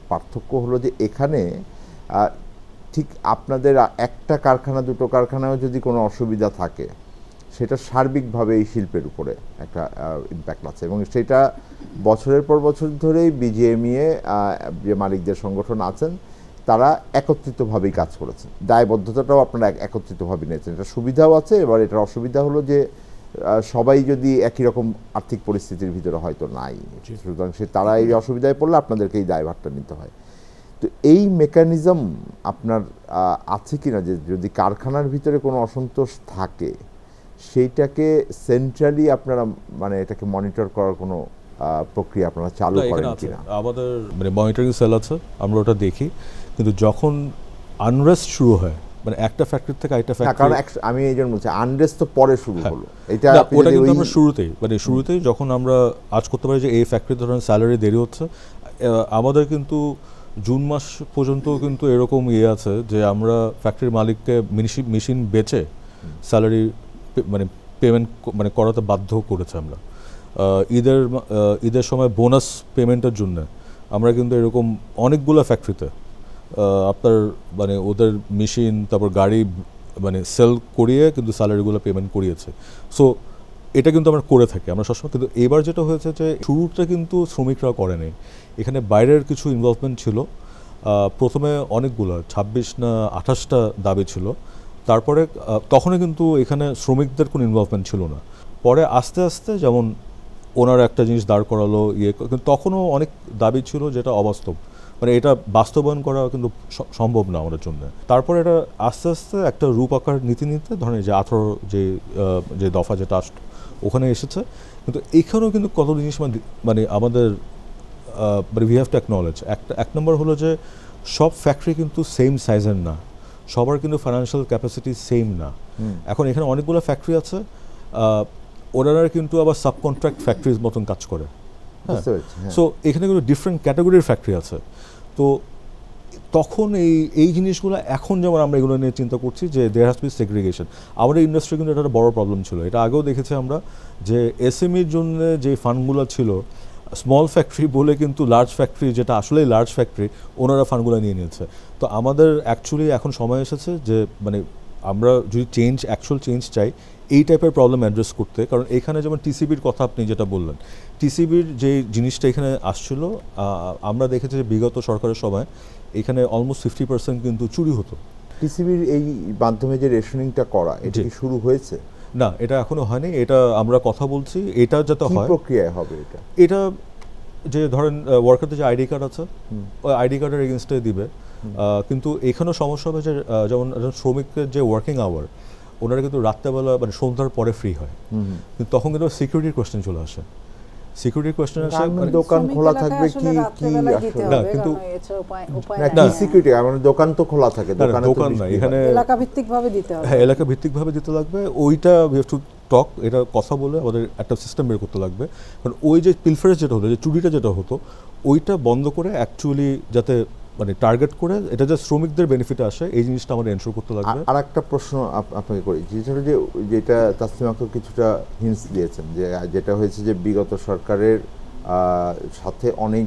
পার্থক্য হলো যে এখানে ঠিক আপনাদের একটা কারখানা দুটো কারখানায়ও যদি কোনো অসুবিধা থাকে, সেটা সার্বিকভাবে এই শিল্পের উপরে একটা ইম্প্যাক্ট আছে এবং সেটা বছরের পর বছর ধরেই বিজিএমইএ যে মালিকদের সংগঠন আছেন তারা একত্রিতভাবেই কাজ করেছেন। দায়বদ্ধতাটাও আপনারা একত্রিতভাবে নিয়েছেন। এটা সুবিধাও আছে, এবার এটার অসুবিধা হলো যে সবাই যদি একই রকম আর্থিক পরিস্থিতির ভিতরে হয়তো নাই, সুতরাং তারা এই অসুবিধায় পড়লে আপনাদেরকে এই দায়ভারটা নিতে হয়। তো এই মেকানিজম আপনার আছে কিনা যে যদি কারখানার ভিতরে কোনো অসন্তোষ থাকে সেইটাকে সেন্ট্রালি আপনারা মানে এটাকে মনিটর করার কোনো প্রক্রিয়া আপনারা চালু করেন কিনা? আমাদের মানে মনিটরিং সেল আছে, আমরা ওটা দেখি, কিন্তু যখন আনরেস্ট শুরু হয় মানে একটা ফ্যাক্টরি থেকে আরেকটা ফ্যাক্টরি, কারণ আমি এই জন্য বলছি আনরেস্ট তো পরে শুরু হলো, এটা ওটা কিন্তু আমরা শুরুতেই যখন আমরা আজ করতে পারি যে এই ফ্যাক্টরি ধরেন স্যালারি দেরি হচ্ছে, আমাদের কিন্তু জুন মাস পর্যন্ত কিন্তু এরকম আছে যে আমরা ফ্যাক্টরির মালিককে মেশিন বেচে স্যালারি মানে পেমেন্ট মানে করাতে বাধ্য করেছে। আমরা ঈদের সময় বোনাস পেমেন্টের জন্য আমরা কিন্তু এরকম অনেকগুলো ফ্যাক্টরিতে আপনার মানে ওদের মেশিন তারপর গাড়ি মানে সেল করিয়ে কিন্তু স্যালারিগুলো পেমেন্ট করিয়েছে। সো এটা কিন্তু আমরা করে থাকি আমরা সবসময়। কিন্তু এবার যেটা হয়েছে যে শুরুটা কিন্তু শ্রমিকরা করেনি, এখানে বাইরের কিছু ইনভলভমেন্ট ছিল। প্রথমে অনেকগুলো 26 না 28টা দাবি ছিল, তারপরে তখনই কিন্তু এখানে শ্রমিকদের কোনো ইনভলভমেন্ট ছিল না। পরে আস্তে আস্তে যেমন ওনার একটা জিনিস দাঁড় করালো কিন্তু তখনও অনেক দাবি ছিল যেটা অবাস্তব, মানে এটা বাস্তবায়ন করা কিন্তু সম্ভব না আমাদের জন্য। তারপরে এটা আস্তে আস্তে একটা রূপ আকার নিতে ধরেন যে 18 যে দফা যেটা আসতো ওখানে এসেছে। কিন্তু এখানেও কিন্তু কত জিনিস মানে আমাদের মানে উই হ্যাভ টু অ্যাকনলেজ। এক নম্বর হলো যে সব ফ্যাক্টরি কিন্তু সেম সাইজের না, সবার কিন্তু ফাইন্যান্সিয়াল ক্যাপাসিটি সেম না। এখন এখানে অনেকগুলো ফ্যাক্টরি আছে, ওনারা কিন্তু আবার সাবকন্ট্রাক্ট ফ্যাক্টরির মতন কাজ করে। সো এখানে কিন্তু ডিফারেন্ট ক্যাটাগরির ফ্যাক্টরি আছে। তো তখন এই জিনিসগুলো এখন যেমন আমরা এগুলো নিয়ে চিন্তা করছি যে there has to be segregation. আমাদের ইন্ডাস্ট্রি কিন্তু এটা একটা বড় প্রবলেম ছিল, এটা আগেও দেখেছি আমরা যে এসএমইর জন্য যে ফান্ডগুলো ছিল স্মল ফ্যাক্টরি বলে কিন্তু লার্জ ফ্যাক্টরি যেটা আসলেই লার্জ ফ্যাক্টরি ওনারা ফান্ডগুলো নিয়ে নিয়েছে। তো আমাদের অ্যাকচুয়ালি এখন সময় এসেছে যে মানে আমরা যদি অ্যাকচুয়াল চেঞ্জ চাই এই টাইপের প্রবলেম অ্যাড্রেস করতে। কারণ এখানে যেমন টিসিবির কথা আপনি যেটা বললেন, টিসিবির যে জিনিসটা এখানে আসছিল আমরা দেখেছি যে বিগত সরকারের সময় এখানে অলমোস্ট 50% কিন্তু চুরি হতো। টিসিবির এই মাধ্যমে যে রেশনিংটা করা এটা কি শুরু হয়েছে? না, এটা এখনো হয়নি, এটা আমরা কথা বলছি, এটা যাতে হয়। কি প্রক্রিয়ায় হবে এটা যে ধরেন ওয়ার্কারদের যে আইডি কার্ড আছে ওই আইডি কার্ডের এগেনস্টে দিবে। কিন্তু এখানেও সমস্যা হবে যে যেমন শ্রমিকের যে ওয়ার্কিং আওয়ার ওনারা কিন্তু রাত্রেবেলা মানে সন্ধ্যার পরে ফ্রি হয়, কিন্তু তখন কিন্তু সিকিউরিটির কোয়েশ্চেন চলে আসে। সিকিউরিটি কোয়েশ্চেন আসে দোকান খোলা থাকবে কি না, কিন্তু সিকিউরিটি মানে দোকান তো খোলা থাকে, দোকান না, এখানে এলাকা ভিত্তিক ভাবে দিতে হবে। হ্যাঁ, এলাকা ভিত্তিক ভাবে দিতে লাগবে। ওইটা উই হ্যাভ টু টক, এটা কথা বলে আমাদের একটা সিস্টেম বের করতে লাগবে। কারণ ওই যে পিলফারেজ যেটা হতো, যে চুরিটা যেটা হতো, ওইটা বন্ধ করে অ্যাকচুয়ালি যাতে মানে টার্গেট করে এটা যে শ্রমিকদের বেনিফিটে আসে এই জিনিসটা আমাদের এনশোর করতে লাগবে। আর একটা প্রশ্ন আপনাকে করি, যেটা তাসলিমা আক্তার কিছুটা হিন্টস দিয়েছেন যে যেটা হয়েছে যে বিগত সরকারের সাথে অনেক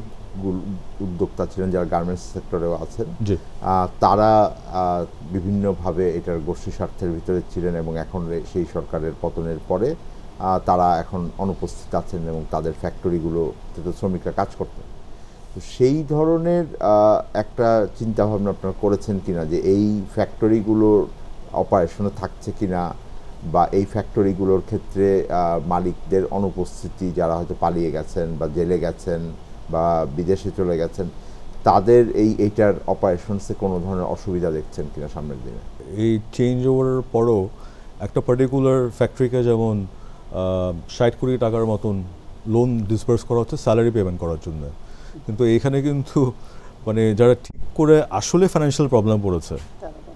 উদ্যোক্তা ছিলেন যারা গার্মেন্টস সেক্টরেও আছেন, তারা বিভিন্নভাবে এটার গোষ্ঠী স্বার্থের ভিতরে ছিলেন এবং এখন সেই সরকারের পতনের পরে তারা এখন অনুপস্থিত আছেন এবং তাদের ফ্যাক্টরিগুলোতে শ্রমিকরা কাজ করতেন। তো সেই ধরনের একটা চিন্তাভাবনা আপনারা করেছেন কিনা যে এই ফ্যাক্টরিগুলোর অপারেশনে থাকছে কিনা বা এই ফ্যাক্টরিগুলোর ক্ষেত্রে মালিকদের অনুপস্থিতি, যারা হয়তো পালিয়ে গেছেন বা জেলে গেছেন বা বিদেশে চলে গেছেন, তাদের এইটার অপারেশনসে কোনো ধরনের অসুবিধা দেখছেন কিনা সামনের দিনে? এই চেঞ্জ ওভারের পরও একটা পার্টিকুলার ফ্যাক্টরিকে যেমন 60 কোটি টাকার মতন লোন ডিসবার্স করা হচ্ছে স্যালারি পেমেন্ট করার জন্য, কিন্তু এইখানে কিন্তু মানে যারা ঠিক করে আসলে ফাইন্যান্সিয়াল প্রবলেম পড়েছে,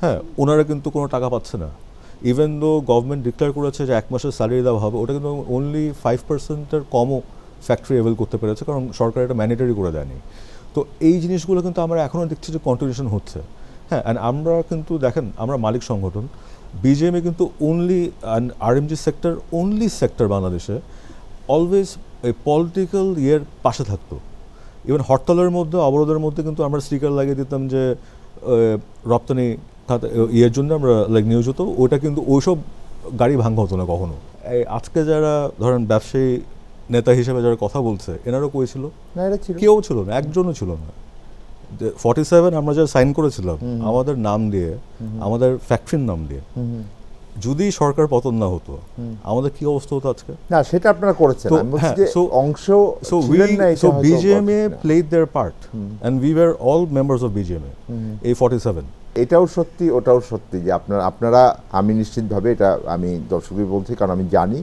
হ্যাঁ, ওনারা কিন্তু কোনো টাকা পাচ্ছে না। ইভেন দো গভর্নমেন্ট ডিক্লেয়ার করেছে যে 1 মাসের স্যালারি দেওয়া হবে, ওটা কিন্তু অনলি 5%-এর কমও ফ্যাক্টরি অ্যাভেল করতে পেরেছে, কারণ সরকার এটা ম্যান্ডেটরি করে দেয়নি। তো এই জিনিসগুলো কিন্তু আমরা এখনও দেখছি যে কন্টিনিউশন হচ্ছে। হ্যাঁ, অ্যান্ড আমরা কিন্তু দেখেন, আমরা মালিক সংগঠন বিজিএমএ কিন্তু only RMG sector, only sector বাংলাদেশে অলওয়েজ এই পলিটিক্যাল ইয়ের পাশে থাকতো। ইভেন হরতালের মধ্যে, অবরোধের মধ্যে কিন্তু আমরা স্টিকার লাগিয়ে দিতাম যে রপ্তানি ইয়ের জন্য আমরা নিউজ হতো, ওটা কিন্তু ওইসব গাড়ি ভাঙা হতো না কখনো। এই আজকে যারা ধরেন ব্যবসায়ী নেতা হিসেবে যারা কথা বলছে, এনারও কই ছিল? না, এটা ছিল, কেউ ছিল না, একজনও ছিল না। 47 আমরা যারা সাইন করেছিলাম আমাদের নাম দিয়ে, আমাদের ফ্যাক্টরির নাম দিয়ে, যদি সরকার পতন না হতো আমাদের কি অবস্থা হতো আজকে? না, সেটা আপনারা করেছেন, আমি বলছি যে অংশ ছিলেন না, so BGMEA played their part and we were all members of BGMEA. এই 47 এটাও সত্যি, ওটাও সত্যি যে আপনারা আমি নিশ্চিতভাবে এটা আমি দর্শকদের বলছি, কারণ আমি জানি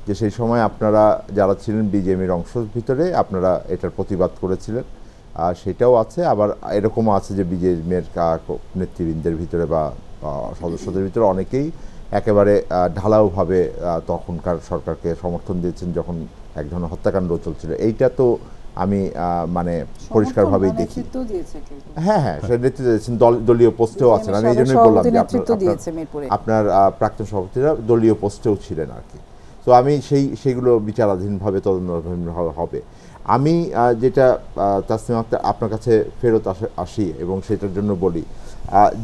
যে সেই সময় আপনারা যারা ছিলেন বিজেএমের অংশের ভিতরে আপনারা এটার প্রতিবাদ করেছিলেন, আর সেটাও আছে। আবার এরকমও আছে যে বিজেএমের নেতৃবৃন্দের ভিতরে বা সদস্যদের ভিতরে অনেকেই একেবারে ঢালাওভাবে তখনকার সরকারকে সমর্থন দিয়েছেন যখন এক ধরনের হত্যাকাণ্ড চলছিল। এইটা তো আমি মানে পরিষ্কারভাবেই দেখি। হ্যাঁ, সে নেতৃত্ব দিয়েছেন, দলীয় পোস্টেও আছেন। আমি এই জন্যই বললাম যে আপনার প্রাক্তন সভাপতিরা দলীয় পোস্টেও ছিলেন আর কি। তো আমি সেইগুলো বিচারাধীনভাবে তদন্তাধীন হবে। আমি যেটা তাসনিম আক্তার আপনার কাছে ফেরত আসি এবং সেটার জন্য বলি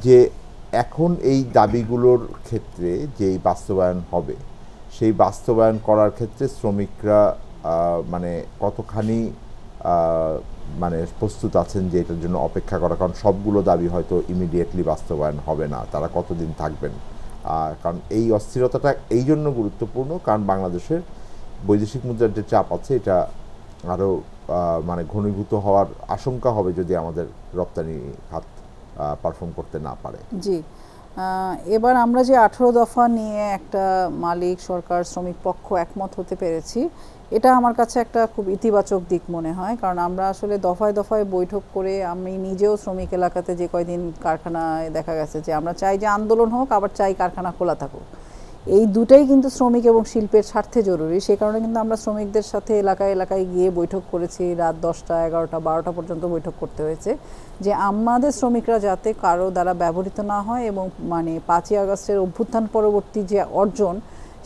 যে এখন এই দাবিগুলোর ক্ষেত্রে যেই বাস্তবায়ন হবে, সেই বাস্তবায়ন করার ক্ষেত্রে শ্রমিকরা মানে কতখানি মানে প্রস্তুত আছেন যে এটার জন্য অপেক্ষা করা? কারণ সবগুলো দাবি হয়তো ইমিডিয়েটলি বাস্তবায়ন হবে না, তারা কতদিন থাকবেন? কারণ এই অস্থিরতাটা এই জন্য গুরুত্বপূর্ণ কারণ বাংলাদেশের বৈদেশিক মুদ্রার যে চাপ আছে এটা আরও মানে ঘনীভূত হওয়ার আশঙ্কা হবে যদি আমাদের রপ্তানি খাত পারফর্ম করতে না পারে। জি, এবার আমরা যে 18 দফা নিয়ে একটা মালিক, সরকার, শ্রমিক পক্ষ একমত হতে পেরেছি, এটা আমার কাছে একটা খুব ইতিবাচক দিক মনে হয়। কারণ আমরা আসলে দফায় দফায় বৈঠক করে, আমি নিজেও শ্রমিক এলাকাতে যে কয়দিন কারখানায় দেখা গেছে যে আমরা চাই যে আন্দোলন হোক, আবার চাই কারখানা খোলা থাকুক। এই দুটাই কিন্তু শ্রমিক এবং শিল্পের স্বার্থে জরুরি। সেই কারণে কিন্তু আমরা শ্রমিকদের সাথে এলাকায় এলাকায় গিয়ে বৈঠক করেছি, রাত 10টা, 11টা, 12টা পর্যন্ত বৈঠক করতে হয়েছে, যে আমাদের শ্রমিকরা যাতে কারো দ্বারা ব্যবহৃত না হয় এবং মানে 5ই আগস্টের অভ্যুত্থান পরবর্তী যে অর্জন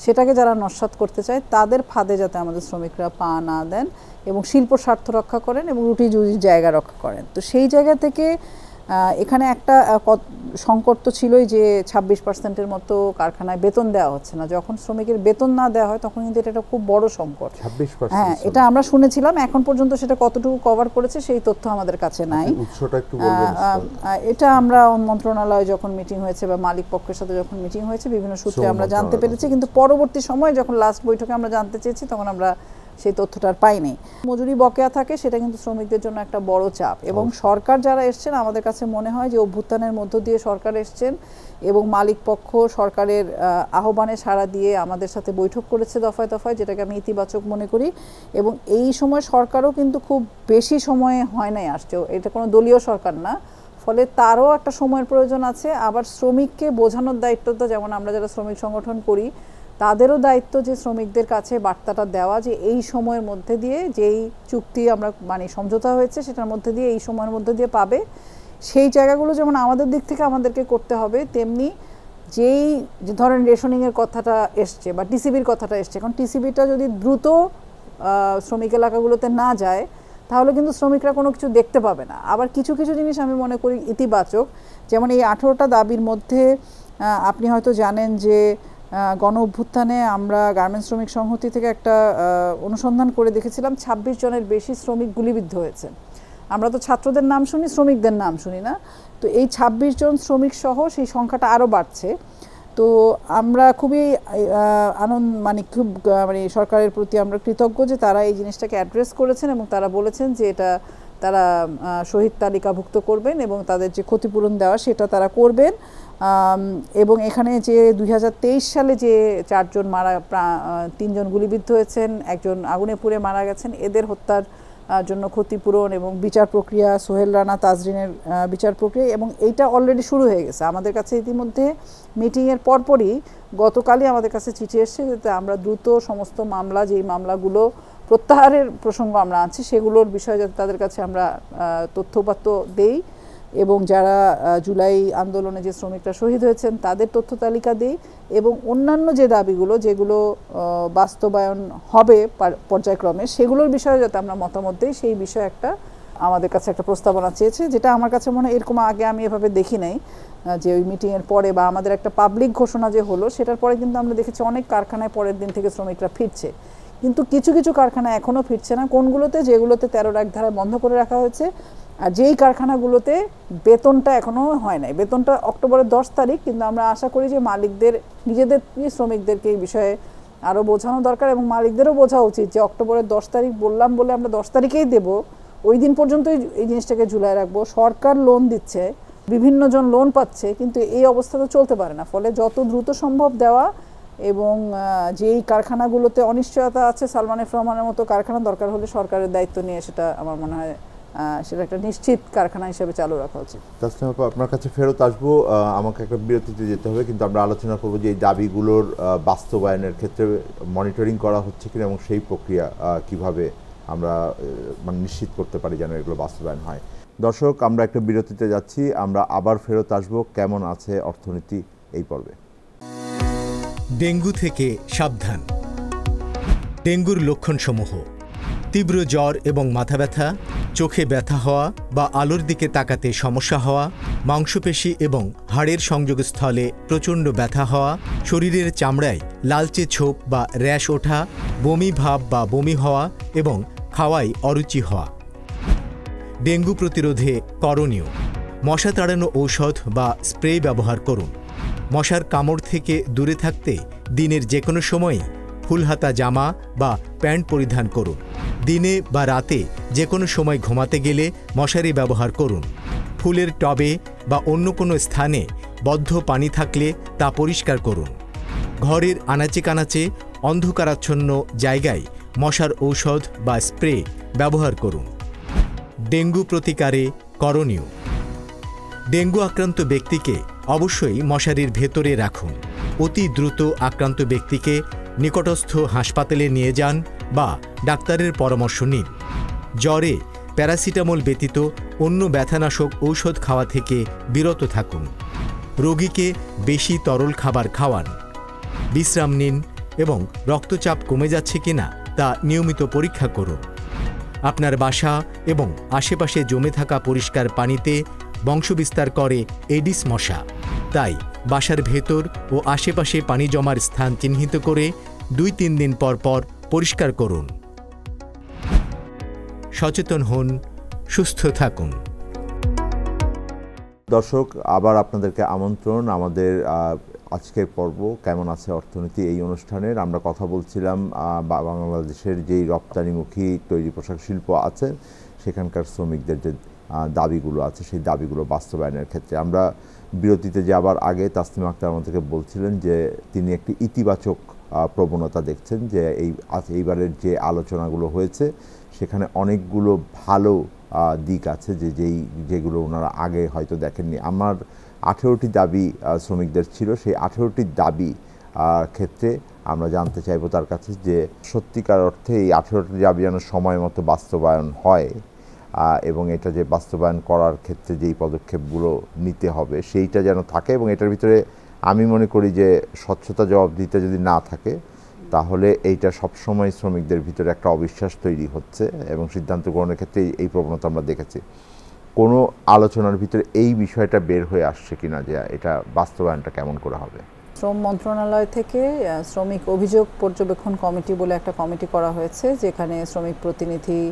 সেটাকে যারা নস্যাৎ করতে চায় তাদের ফাঁদে যাতে আমাদের শ্রমিকরা পা না দেন এবং শিল্প স্বার্থ রক্ষা করেন এবং রুটি রুজির জায়গা রক্ষা করেন। তো সেই জায়গা থেকে এখানে একটা সংকট তো ছিলই যে 26%-এর মতো কারখানায় বেতন দেওয়া হচ্ছে না। যখন শ্রমিকের বেতন না দেওয়া হয় তখন কিন্তু এটা একটা খুব বড় সংকট। 26%? হ্যাঁ, এটা আমরা শুনেছিলাম। এখন পর্যন্ত সেটা কতটুকু কভার করেছে সেই তথ্য আমাদের কাছে নাই। উৎসটা একটু বলবেন? এটা আমরা মন্ত্রণালয়ে যখন মিটিং হয়েছে বা মালিক পক্ষের সাথে যখন মিটিং হয়েছে বিভিন্ন সূত্রে আমরা জানতে পেরেছি, কিন্তু পরবর্তী সময়ে যখন লাস্ট বৈঠকে আমরা জানতে চেয়েছি তখন আমরা সেই তথ্যটা পাইনি। মজুরি বকেয়া থাকে, সেটা কিন্তু শ্রমিকদের জন্য একটা বড় চাপ। এবং সরকার যারা এসছেন, আমাদের কাছে মনে হয় যে অভ্যুত্থানের মধ্য দিয়ে সরকার এসছেন এবং মালিক পক্ষ সরকারের আহ্বানে সাড়া দিয়ে আমাদের সাথে বৈঠক করেছে দফায় দফায়, যেটাকে আমি ইতিবাচক মনে করি। এবং এই সময় সরকারও কিন্তু খুব বেশি সময়ে হয় নাই আসছে, এটা কোনো দলীয় সরকার না, ফলে তারও একটা সময়ের প্রয়োজন আছে। আবার শ্রমিককে বোঝানোর দায়িত্ব তো, যেমন আমরা যারা শ্রমিক সংগঠন করি তাদেরও দায়িত্ব যে শ্রমিকদের কাছে বার্তাটা দেওয়া যে এই সময়ের মধ্যে দিয়ে যেই চুক্তি আমরা মানে সমঝোতা হয়েছে সেটার মধ্যে দিয়ে এই সময়ের মধ্যে দিয়ে পাবে। সেই জায়গাগুলো যেমন আমাদের দিক থেকে আমাদেরকে করতে হবে, তেমনি যেই যে ধরেন রেশনিংয়ের কথাটা এসছে বা টিসিবির কথাটা এসছে, কারণ টিসিবিটা যদি দ্রুত শ্রমিক এলাকাগুলোতে না যায় তাহলে কিন্তু শ্রমিকরা কোনো কিছু দেখতে পাবে না। আবার কিছু কিছু জিনিস আমি মনে করি ইতিবাচক, যেমন এই 18টা দাবির মধ্যে আপনি হয়তো জানেন যে গণ অভ্যুত্থানে আমরা গার্মেন্টস শ্রমিক সংহতি থেকে একটা অনুসন্ধান করে দেখেছিলাম 26 জনের বেশি শ্রমিক গুলিবিদ্ধ হয়েছে। আমরা তো ছাত্রদের নাম শুনি, শ্রমিকদের নাম শুনি না। তো এই 26 জন শ্রমিক সহ সেই সংখ্যাটা আরও বাড়ছে। তো আমরা খুবই খুব সরকারের প্রতি আমরা কৃতজ্ঞ যে তারা এই জিনিসটাকে অ্যাড্রেস করেছেন এবং তারা বলেছেন যে এটা তারা শহীদ তালিকাভুক্ত করবেন এবং তাদের যে ক্ষতিপূরণ দেওয়া সেটা তারা করবেন। এবং এখানে যে 2023 সালে যে 3 জন গুলিবিদ্ধ হয়েছেন, একজন আগুনে পুড়ে মারা গেছেন, এদের হত্যার জন্য ক্ষতিপূরণ এবং বিচার প্রক্রিয়া, সোহেল রানা তাজরিনের বিচার প্রক্রিয়া, এবং এইটা অলরেডি শুরু হয়ে গেছে। আমাদের কাছে ইতিমধ্যে মিটিংয়ের পরপরই গতকালই আমাদের কাছে চিঠি এসেছে যাতে আমরা দ্রুত সমস্ত মামলা, যেই মামলাগুলো প্রত্যাহারের প্রসঙ্গ আমরা আছি সেগুলোর বিষয়ে যাতে তাদের কাছে আমরা তথ্যপাত্র দেই এবং যারা জুলাই আন্দোলনে যে শ্রমিকরা শহীদ হয়েছেন তাদের তথ্য তালিকা দিই এবং অন্যান্য যে দাবিগুলো যেগুলো বাস্তবায়ন হবে পর্যায়ক্রমে সেগুলোর বিষয়ে যাতে আমরা মতামত দিই, সেই বিষয়ে আমাদের কাছে একটা প্রস্তাবনা চেয়েছে, যেটা আমার কাছে মনে হয় এরকম আগে আমি এভাবে দেখি নাই যে ওই মিটিংয়ের পরে বা আমাদের একটা পাবলিক ঘোষণা যে হলো সেটার পরে কিন্তু আমরা দেখেছি অনেক কারখানায় পরের দিন থেকে শ্রমিকরা ফিরছে, কিন্তু কিছু কিছু কারখানা এখনও ফিরছে না। কোনগুলোতে? যেগুলোতে 13 ধারায় বন্ধ করে রাখা হয়েছে, আর যেই কারখানাগুলোতে বেতনটা এখনও হয় নাই, বেতনটা অক্টোবরের 10 তারিখ, কিন্তু আমরা আশা করি যে মালিকদের নিজেদের শ্রমিকদেরকে এই বিষয়ে আরও বোঝানো দরকার এবং মালিকদেরও বোঝা উচিত যে অক্টোবরের 10 তারিখ বললাম বলে আমরা 10 তারিখেই দেবো, ওই দিন পর্যন্তই এই জিনিসটাকে ঝুলায় রাখবো। সরকার লোন দিচ্ছে, বিভিন্ন জন লোন পাচ্ছে, কিন্তু এই অবস্থা তো চলতে পারে না। ফলে যত দ্রুত সম্ভব দেওয়া এবং যেই কারখানাগুলোতে অনিশ্চয়তা আছে, সালমান এফ রহমানের মতো কারখানা দরকার হলে সরকারের দায়িত্ব নিয়ে সেটা আমার মনে হয় সেটা একটা নিশ্চিত কারখানা হিসেবে চালু রাখা উচিত। তাসনিম আপা, আপনার কাছে ফেরত আসবো, আমাকে একটা বিরতিতে যেতে হবে, কিন্তু আমরা আলোচনা করবো যে এই দাবিগুলোর বাস্তবায়নের ক্ষেত্রে মনিটরিং করা হচ্ছে কিনা এবং সেই প্রক্রিয়া কিভাবে আমরা নিশ্চিত করতে পারি যেন এগুলো বাস্তবায়ন হয়। দর্শক, আমরা একটা বিরতিতে যাচ্ছি, আমরা আবার ফেরত আসবো কেমন আছে অর্থনীতি এই পর্বে। ডেঙ্গু থেকে সাবধান। ডেঙ্গুর লক্ষণসমূহ: তীব্র জ্বর এবং মাথা ব্যথা, চোখে ব্যথা হওয়া বা আলোর দিকে তাকাতে সমস্যা হওয়া, মাংসপেশি এবং হাড়ের সংযোগস্থলে প্রচণ্ড ব্যথা হওয়া, শরীরের চামড়ায় লালচে ছোপ বা র্যাশ ওঠা, বমি ভাব বা বমি হওয়া এবং খাওয়ায় অরুচি হওয়া। ডেঙ্গু প্রতিরোধে করণীয়: মশা তাড়ানো ঔষধ বা স্প্রে ব্যবহার করুন। মশার কামড় থেকে দূরে থাকতে দিনের যে কোনো সময়ই ফুলহাতা জামা বা প্যান্ট পরিধান করুন। দিনে বা রাতে যে কোনো সময় ঘুমাতে গেলে মশারি ব্যবহার করুন। ফুলের টবে বা অন্য কোনো স্থানে বদ্ধ পানি থাকলে তা পরিষ্কার করুন। ঘরের আনাচে কানাচে অন্ধকারাচ্ছন্ন জায়গায় মশার ঔষধ বা স্প্রে ব্যবহার করুন। ডেঙ্গু প্রতিকারে করণীয়: ডেঙ্গু আক্রান্ত ব্যক্তিকে অবশ্যই মশারির ভেতরে রাখুন। অতি দ্রুত আক্রান্ত ব্যক্তিকে নিকটস্থ হাসপাতালে নিয়ে যান বা ডাক্তারের পরামর্শ নিন। জ্বরে প্যারাসিটামল ব্যতীত অন্য ব্যথানাশক ঔষধ খাওয়া থেকে বিরত থাকুন। রোগীকে বেশি তরল খাবার খাওয়ান। বিশ্রাম নিন এবং রক্তচাপ কমে যাচ্ছে কিনা তা নিয়মিত পরীক্ষা করুন। আপনার বাসা এবং আশেপাশে জমে থাকা পরিষ্কার পানিতে বংশবিস্তার করে এডিস মশা, তাই বাসার ভেতর ও আশেপাশে পানি জমার স্থান চিহ্নিত করে 2-3 দিন পর পর পরিষ্কার করুন। সচেতন হন, সুস্থ থাকুন। দর্শক, আবার আপনাদেরকে আমন্ত্রণ আমাদের আজকের পর্ব কেমন আছে অর্থনীতি এই অনুষ্ঠানের। আমরা কথা বলছিলাম বাংলাদেশের যেই রপ্তানিমুখী তৈরি পোশাক শিল্প আছে সেখানকার শ্রমিকদের যে দাবিগুলো আছে সেই দাবিগুলো বাস্তবায়নের ক্ষেত্রে। আমরা বিরতিতে যাবার আগে তাসনিম আক্তার আমাদেরকে বলছিলেন যে তিনি একটি ইতিবাচক প্রবণতা দেখছেন, যে এইবারের যে আলোচনাগুলো হয়েছে সেখানে অনেকগুলো ভালো দিক আছে যেগুলো ওনারা আগে হয়তো দেখেননি। আমার 18টি দাবি শ্রমিকদের ছিল, সেই 18টি দাবি ক্ষেত্রে আমরা জানতে চাইবো তার কাছে যে সত্যিকার অর্থে এই 18টি দাবি যেন সময় মতো বাস্তবায়ন হয় এবং এটা যে বাস্তবায়ন করার ক্ষেত্রে যেই পদক্ষেপগুলো নিতে হবে সেইটা যেন থাকে, এবং এটার ভিতরে আমি মনে করি যে স্বচ্ছতা জবাবদিহিতা যদি না থাকে তাহলে এইটা সবসময় শ্রমিকদের ভিতরে একটা অবিশ্বাস তৈরি হচ্ছে এবং সিদ্ধান্ত গ্রহণের ক্ষেত্রে এই প্রবণতা আমরা দেখেছি। কোনো আলোচনার ভিতরে এই বিষয়টা বের হয়ে আসছে কিনা যে এটা বাস্তবায়নটা কেমন করে হবে? শ্রম মন্ত্রণালয় থেকে শ্রমিক অভিযোগ পর্যবেক্ষণ কমিটি বলে একটা কমিটি করা হয়েছে, যেখানে শ্রমিক প্রতিনিধি,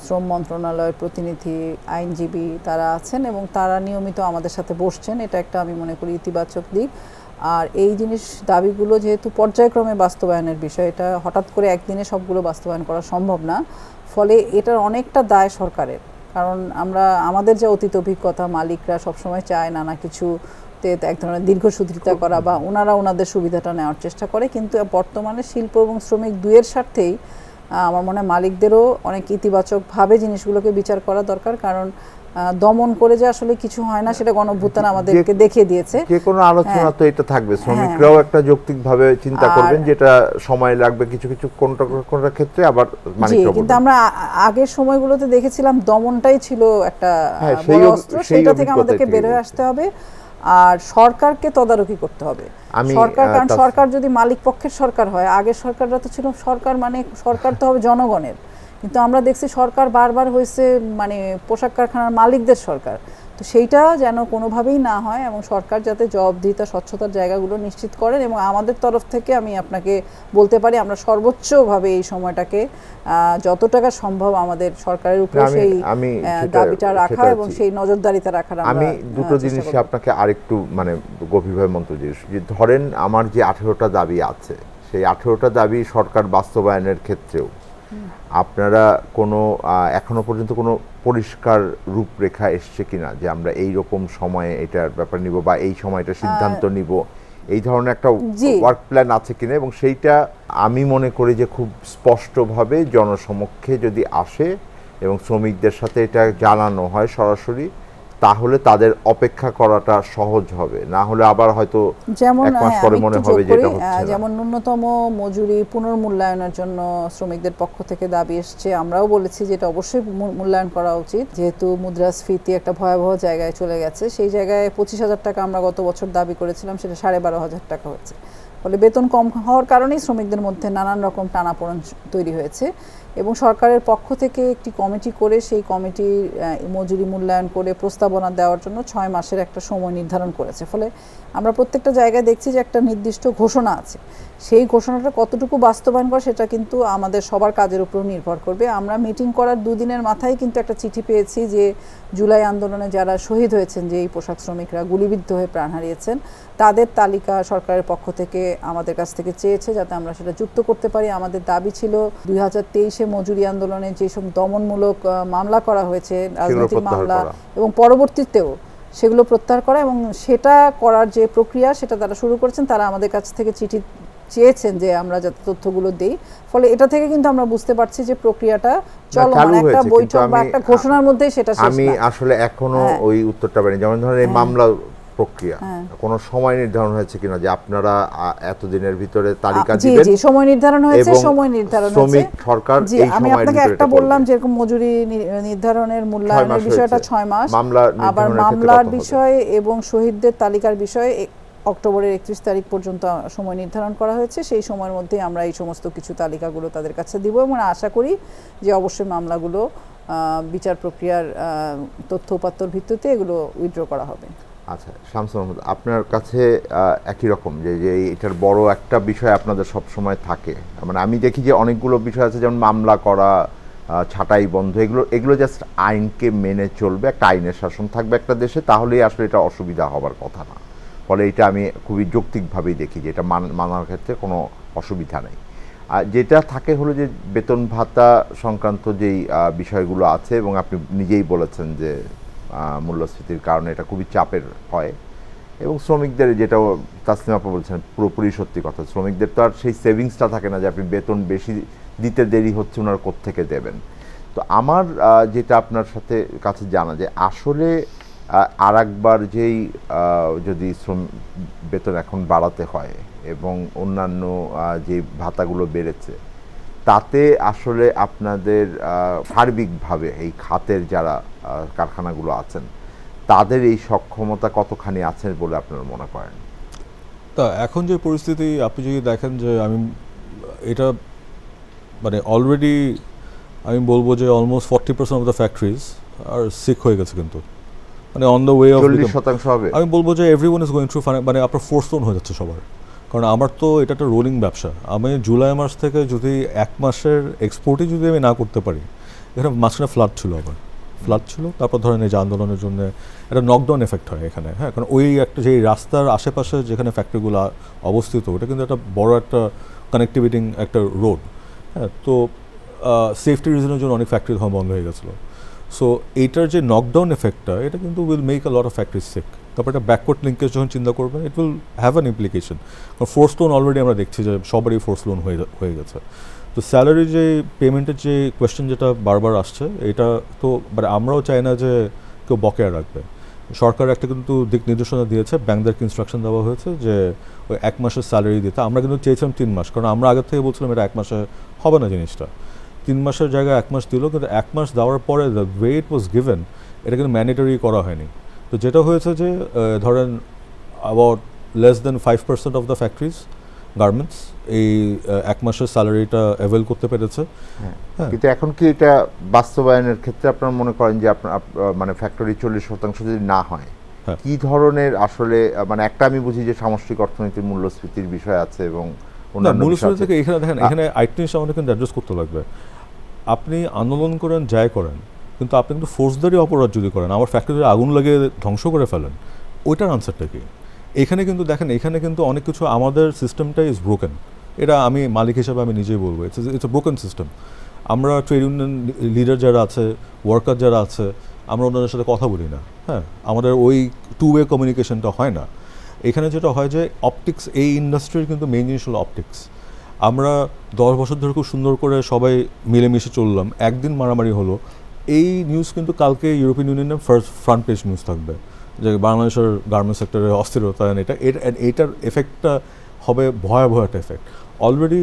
শ্রম মন্ত্রণালয়ের প্রতিনিধি, আইনজীবী তারা আছেন এবং তারা নিয়মিত আমাদের সাথে বসছেন। এটা একটা আমি মনে করি ইতিবাচক দিক। আর এই দাবিগুলো যেহেতু পর্যায়ক্রমে বাস্তবায়নের বিষয়, এটা হঠাৎ করে একদিনে সবগুলো বাস্তবায়ন করা সম্ভব না, ফলে এটার অনেকটা দায় সরকারের। কারণ আমাদের যে অতীত অভিজ্ঞতা, মালিকরা সবসময় চায় নানা কিছুতে এক ধরনের দীর্ঘসূত্রিতা করা বা ওনাদের সুবিধাটা নেওয়ার চেষ্টা করে, কিন্তু বর্তমানে শিল্প এবং শ্রমিক দুয়ের স্বার্থেই আমার মনে হয় মালিকদেরও অনেক ইতিবাচকভাবে জিনিসগুলোকে বিচার করা দরকার। কারণ দমন করে যে আসলে কিছু হয় না সেটা গণঅভ্যুত্থান আমাদেরকে দেখিয়ে দিয়েছে। যে কোনো আলোচনা তো এটা থাকবে, শ্রমিকরাও একটা যৌক্তিকভাবে চিন্তা করবেন যেটা সময় লাগবে কিছু কিছু কোনটা ক্ষেত্রে, আবার কিন্তু আমরা আগের সময়গুলোতে দেখেছিলাম দমনটাই ছিল একটা বড় অস্ত্র, সেটা থেকে আমাদেরকে বের হয়ে আসতে হবে আর সরকারকে তদারকি করতে হবে। কারণ সরকার যদি মালিক পক্ষের সরকার হয়, আগের সরকাররা তো ছিল সরকার মানে সরকার তো হবে জনগণের, কিন্তু আমরা দেখছি সরকার বারবার হয়েছে মানে পোশাক কারখানার মালিকদের সরকার। তো সেইটা যেন কোনোভাবেই না হয় এবং সরকার যাতে জবাবদিহিতা স্বচ্ছতার জায়গাগুলো নিশ্চিত করেন। এবং আমাদের তরফ থেকে আমি আপনাকে বলতে পারি আমরা সর্বোচ্চভাবে এই সময়টাকে যতটা সম্ভব আমাদের সরকারের উপর সেই দাবিটা রাখা এবং সেই নজরদারিতে রাখার। আমি দুটো জিনিস আপনাকে আরেকটু মানে গভীরভাবে মন্তব্য যে ধরেন আমার যে 18টা দাবি আছে, সেই 18টা দাবি সরকার বাস্তবায়নের ক্ষেত্রেও আপনারা কোনো এখনো পর্যন্ত কোনো পরিষ্কার রূপরেখা এসছে কিনা যে আমরা এই রকম সময়ে এটার ব্যাপার নিব বা এই সময়টা সিদ্ধান্ত নিব, এই ধরনের একটা ওয়ার্ক প্ল্যান আছে কিনা? এবং সেইটা আমি মনে করি যে খুব স্পষ্টভাবে জনসমক্ষে যদি আসে এবং শ্রমিকদের সাথে এটা জানানো হয় সরাসরি, তাহলে তাদের অপেক্ষা করাটা সহজ হবে। না হলে আবার হয়তো এক মাস পরে মনে হবে যে এটা হচ্ছে না। যেমন ন্যূনতম মজুরি পুনর্মূল্যায়নের জন্য শ্রমিকদের পক্ষ থেকে দাবি এসছে, আমরাও বলেছি যে এটা অবশ্যই মূল্যায়ন করা উচিত, যেহেতু মুদ্রাস্ফীতি একটা ভয়াবহ জায়গায় চলে গেছে। সেই জায়গায় 25,000 টাকা আমরা গত বছর দাবি করেছিলাম, সেটা 12,500 টাকা হচ্ছে। ফলে বেতন কম হওয়ার কারণেই শ্রমিকদের মধ্যে নানান রকম টানাপোড়েন তৈরি হয়েছে এবং সরকারের পক্ষ থেকে একটি কমিটি করে সেই কমিটি মজুরি মূল্যায়ন করে প্রস্তাবনা দেওয়ার জন্য 6 মাসের একটা সময় নির্ধারণ করেছে। ফলে আমরা প্রত্যেকটা জায়গায় দেখছি যে একটা নির্দিষ্ট ঘোষণা আছে, সেই ঘোষণাটা কতটুকু বাস্তবায়ন করে সেটা কিন্তু আমাদের সবার কাজের উপর নির্ভর করবে। আমরা মিটিং করার 2 দিনের মাথায় কিন্তু একটা চিঠি পেয়েছি যে জুলাই আন্দোলনে যারা শহীদ হয়েছেন, যে এই পোশাক শ্রমিকরা গুলিবিদ্ধ হয়ে প্রাণ হারিয়েছেন, তাদের তালিকা সরকারের পক্ষ থেকে আমাদের কাছ থেকে চেয়েছে যাতে আমরা সেটা যুক্ত করতে পারি। আমাদের দাবি ছিল 2023-এ মজুরি আন্দোলনে যেসব দমনমূলক মামলা করা হয়েছে, রাজনৈতিক মামলা, এবং পরবর্তীতেও সেগুলো প্রত্যাহার করা, এবং সেটা করার যে প্রক্রিয়া সেটা তারা শুরু করেছেন। তারা আমাদের কাছ থেকে চিঠি চেয়েছেন যে আমরা যাতে তথ্যগুলো দেই। ফলে এটা থেকে কিন্তু আমরা বুঝতে পারছি যে প্রক্রিয়াটা চলমান, একটা বৈঠক বা একটা ঘোষণার মধ্যেই সেটা শেষ না। আমি আসলে এখনো ওই উত্তরটা পাইনি। যেমন ধরেন এই মামলা প্রক্রিয়া কোনো সময় নির্ধারণ হয়েছে কিনা যে আপনারা এতদিনের ভিতরে তালিকা দিবেন? জি, সময় নির্ধারণ হয়েছে, সময় নির্ধারণ হয়েছে। শ্রমিক সরকার এই সময়ের ভিতরে, আমি আপনাকে একটা বললাম যেরকম মজুরি নির্ধারণের মূল্যায়নের বিষয়টা 6 মাস, আবার মামলার বিষয় এবং শহীদদের তালিকার বিষয়ে অক্টোবরের 31 তারিখ পর্যন্ত সময় নির্ধারণ করা হয়েছে। সেই সময়ের মধ্যে আমরা এই সমস্ত কিছু তালিকাগুলো তাদের কাছে দিব এবং আশা করি যে অবশ্যই মামলাগুলো বিচার প্রক্রিয়ার তথ্য উপাত্তর ভিত্তিতে এগুলো উইথড্র করা হবে। আচ্ছা, শামসুল আহমদ, আপনার কাছে একই রকম যে এটার বড় একটা বিষয় আপনাদের সব সময় থাকে, মানে আমি দেখি যে অনেকগুলো বিষয় আছে, যেমন মামলা করা, ছাঁটাই বন্ধ, এগুলো জাস্ট আইনকে মেনে চলবে, একটা আইনের শাসন থাকবে একটা দেশে, তাহলেই আসলে এটা অসুবিধা হবার কথা না। ফলে এটা আমি খুবই যৌক্তিকভাবেই দেখি যে এটা মানার ক্ষেত্রে কোনো অসুবিধা নেই। আর যেটা থাকে হলো যে বেতন ভাতা সংক্রান্ত যেই বিষয়গুলো আছে, এবং আপনি নিজেই বলেছেন যে মূল্যস্ফীতির কারণে এটা খুবই চাপের হয়, এবং শ্রমিকদের, যেটাও তাসনিম আপা বলছেন পুরোপুরি সত্যি কথা, শ্রমিকদের তো আর সেই সেভিংসটা থাকে না যে আপনি বেতন বেশি দিতে দেরি হচ্ছে ওনারা কোত্থেকে দেবেন। তো আমার যেটা আপনার কাছে জানা যে আসলে আর একবার যেই যদি বেতন এখন বাড়াতে হয় এবং অন্যান্য যে ভাতাগুলো বেড়েছে, তাতে আসলে আপনাদের সার্বিকভাবে এই খাতের যারা কারখানাগুলো আছেন তাদের এই সক্ষমতা কতখানি আছে বলে আপনারা মনে করেন? তা এখন যে পরিস্থিতি আপনি যদি দেখেন যে এটা মানে অলরেডি আমি বলবো যে almost 40% of the factories are sick হয়ে গেছে, কিন্তু মানে অন দ্য ওয়ে অফ 40% হবে। আমি বলবো যে এভরিওয়ান ইজ গোয়িং থ্রু, মানে আপনার ফোর্স লোন হয়ে যাচ্ছে সবার। কারণ আমার তো এটা একটা রোলিং ব্যবসা, আমি জুলাই মাস থেকে যদি 1 মাসের এক্সপোর্টই যদি আমি না করতে পারি, এখানে মাঝখানে ফ্লাড ছিল আবার, ফ্লাড ছিল, তারপর ধরেন এই যে আন্দোলনের জন্য একটা নকডাউন এফেক্ট হয় এখানে, হ্যাঁ, কারণ ওই একটা যে রাস্তার আশেপাশে যেখানে ফ্যাক্টরিগুলো অবস্থিত ওটা কিন্তু একটা বড় একটা কানেক্টিভিটিং একটা রোড, হ্যাঁ, তো সেফটি রিজনের জন্য অনেক ফ্যাক্টরি ধোয়া বন্ধ হয়ে গেছিলো। সো এইটার যে নকডাউন এফেক্টটা এটা কিন্তু will make a lot of factories sick. তারপর একটা ব্যাকওয়ার্ড লিঙ্কেজ যখন চিন্তা করবেন it will have an implication. কারণ ফোর্স লোন অলরেডি আমরা দেখছি যে সবারই ফোর্স লোন হয়ে গেছে। তো স্যালারি যে পেমেন্টের যে কোয়েশ্চেন যেটা বারবার আসছে এটা তো মানে আমরাও চাই না যে কেউ বকেয়া রাখবে। সরকার একটা কিন্তু দিক নির্দেশনা দিয়েছে, ব্যাংকদেরকে ইনস্ট্রাকশন দেওয়া হয়েছে যে ওই 1 মাসের স্যালারি দিতে। আমরা কিন্তু চেয়েছিলাম 3 মাস, কারণ আমরা আগের থেকে বলছিলাম এটা 1 মাসে হবে না জিনিসটা। 3 মাসের জায়গায় 1 মাস দিল, কিন্তু 1 মাস দেওয়ার পরে the way it was given এটা কিন্তু ম্যান্ডেটরি করা হয়নি। তো যেটা হয়েছে যে ধরেন about less than 5% of the factories garments এই 1 মাসের স্যালারিটা অ্যাভেল করতে পেরেছে। হ্যাঁ, কিন্তু এখন কি এটা বাস্তবায়নের ক্ষেত্রে আপনারা মনে করেন যে আপনার মানে ফ্যাক্টরি 40% যদি না হয় কি ধরনের আসলে মানে একটা আমি বুঝি যে সামষ্টিক অর্থনীতির মূল্যস্ফীতির বিষয় আছে এবং মূল্যস্ফীতি থেকে এখানে দেখেন এখানে আরেকটা জিনিস আমাদের কিন্তু অ্যাড্রেস করতে লাগবে। আপনি আন্দোলন করেন যাই করেন, কিন্তু আপনি কিন্তু ফোর্সদারি অপরাধ যদি করেন, আমার ফ্যাক্টরিতে আগুন লাগিয়ে ধ্বংস করে ফেলেন, ওইটার আনসারটা কি? এখানে কিন্তু দেখেন এখানে কিন্তু অনেক কিছু আমাদের সিস্টেমটা ইজ ব্রোকেন। এটা আমি মালিক হিসেবে আমি নিজেই বলবো ইটস এ ব্রোকেন সিস্টেম। আমরা ট্রেড ইউনিয়ন লিডার যারা আছে, ওয়ার্কার যারা আছে, আমরা ওনাদের সাথে কথা বলি না, হ্যাঁ, আমাদের ওই টু ওয়ে কমিউনিকেশনটা হয় না। এখানে যেটা হয় যে অপটিক্স, এই ইন্ডাস্ট্রির কিন্তু মেইন জিনিস হলো অপটিক্স। আমরা 10 বছর ধরে খুব সুন্দর করে সবাই মিলেমিশে চললাম, একদিন মারামারি হলো, এই নিউজ কিন্তু কালকে ইউরোপিয়ান ইউনিয়নের ফ্রন্ট পেজ নিউজ থাকবে যে বাংলাদেশের গার্মেন্টস সেক্টরে অস্থিরতা। এইটার এফেক্টটা হবে ভয়াবহ একটা এফেক্ট। অলরেডি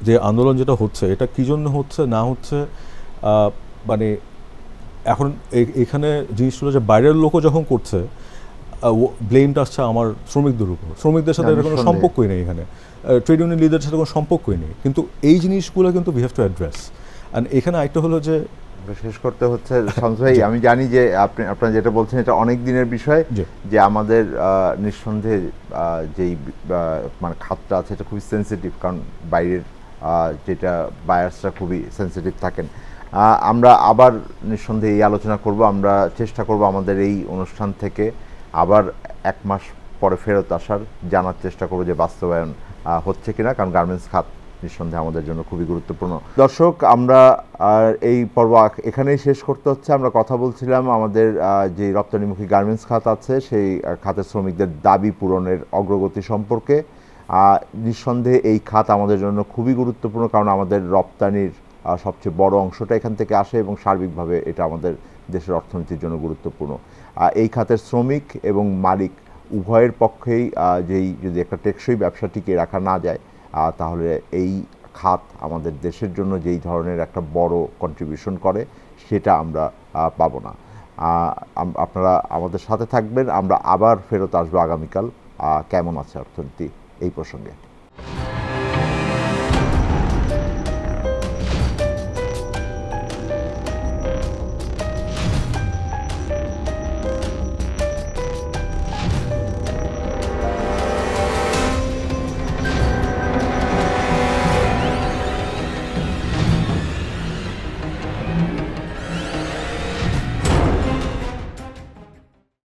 যে আন্দোলন যেটা হচ্ছে এটা কী জন্য হচ্ছে না হচ্ছে, মানে এখন এখানে জিনিসগুলো যে বাইরের লোকও যখন করছে ব্লেমটা আসছে আমার শ্রমিকদের উপর। শ্রমিকদের সাথে এটা কোনো সম্পর্কই নেই, এখানে ট্রেড ইউনিয়ন লিডারের সাথে কোনো সম্পর্কই নেই, কিন্তু এই জিনিসগুলো কিন্তু we have to address. And এখানে আরেকটা হলো যে শেষ করতে হচ্ছে শামস ভাই, আমি জানি যে আপনারা যেটা বলছেন এটা অনেক দিনের বিষয়, যে আমাদের নিঃসন্দেহে যেই মানে খাতটা আছে এটা খুবই সেন্সিটিভ, কারণ বাইরের যেটা বায়ার্সরা খুবই সেন্সিটিভ থাকেন। আমরা আবার নিঃসন্দেহে এই আলোচনা করব। আমরা চেষ্টা করব আমাদের এই অনুষ্ঠান থেকে আবার 1 মাস পরে ফেরত আসার, জানার চেষ্টা করব যে বাস্তবায়ন হচ্ছে কিনা, কারণ গার্মেন্টস খাত নিঃসন্দেহে আমাদের জন্য খুবই গুরুত্বপূর্ণ। দর্শক, আমরা এই পর্ব এখানেই শেষ করতে হচ্ছে। আমরা কথা বলছিলাম আমাদের যে রপ্তানিমুখী গার্মেন্টস খাত আছে সেই খাতের শ্রমিকদের দাবি পূরণের অগ্রগতি সম্পর্কে। নিঃসন্দেহে এই খাত আমাদের জন্য খুবই গুরুত্বপূর্ণ, কারণ আমাদের রপ্তানির সবচেয়ে বড় অংশটা এখান থেকে আসে এবং সার্বিকভাবে এটা আমাদের দেশের অর্থনীতির জন্য গুরুত্বপূর্ণ। এই খাতের শ্রমিক এবং মালিক উভয়ের পক্ষেই যদি একটা টেকসই ব্যবসা টিকিয়ে রাখা না যায়, তাহলে এই খাত আমাদের দেশের জন্য যেই ধরনের একটা বড় কন্ট্রিবিউশন করে সেটা আমরা পাবো না। আপনারা আমাদের সাথে থাকবেন। আমরা আবার ফেরত আসবো আগামীকাল কেমন আছে অর্থনীতি এই প্রসঙ্গে।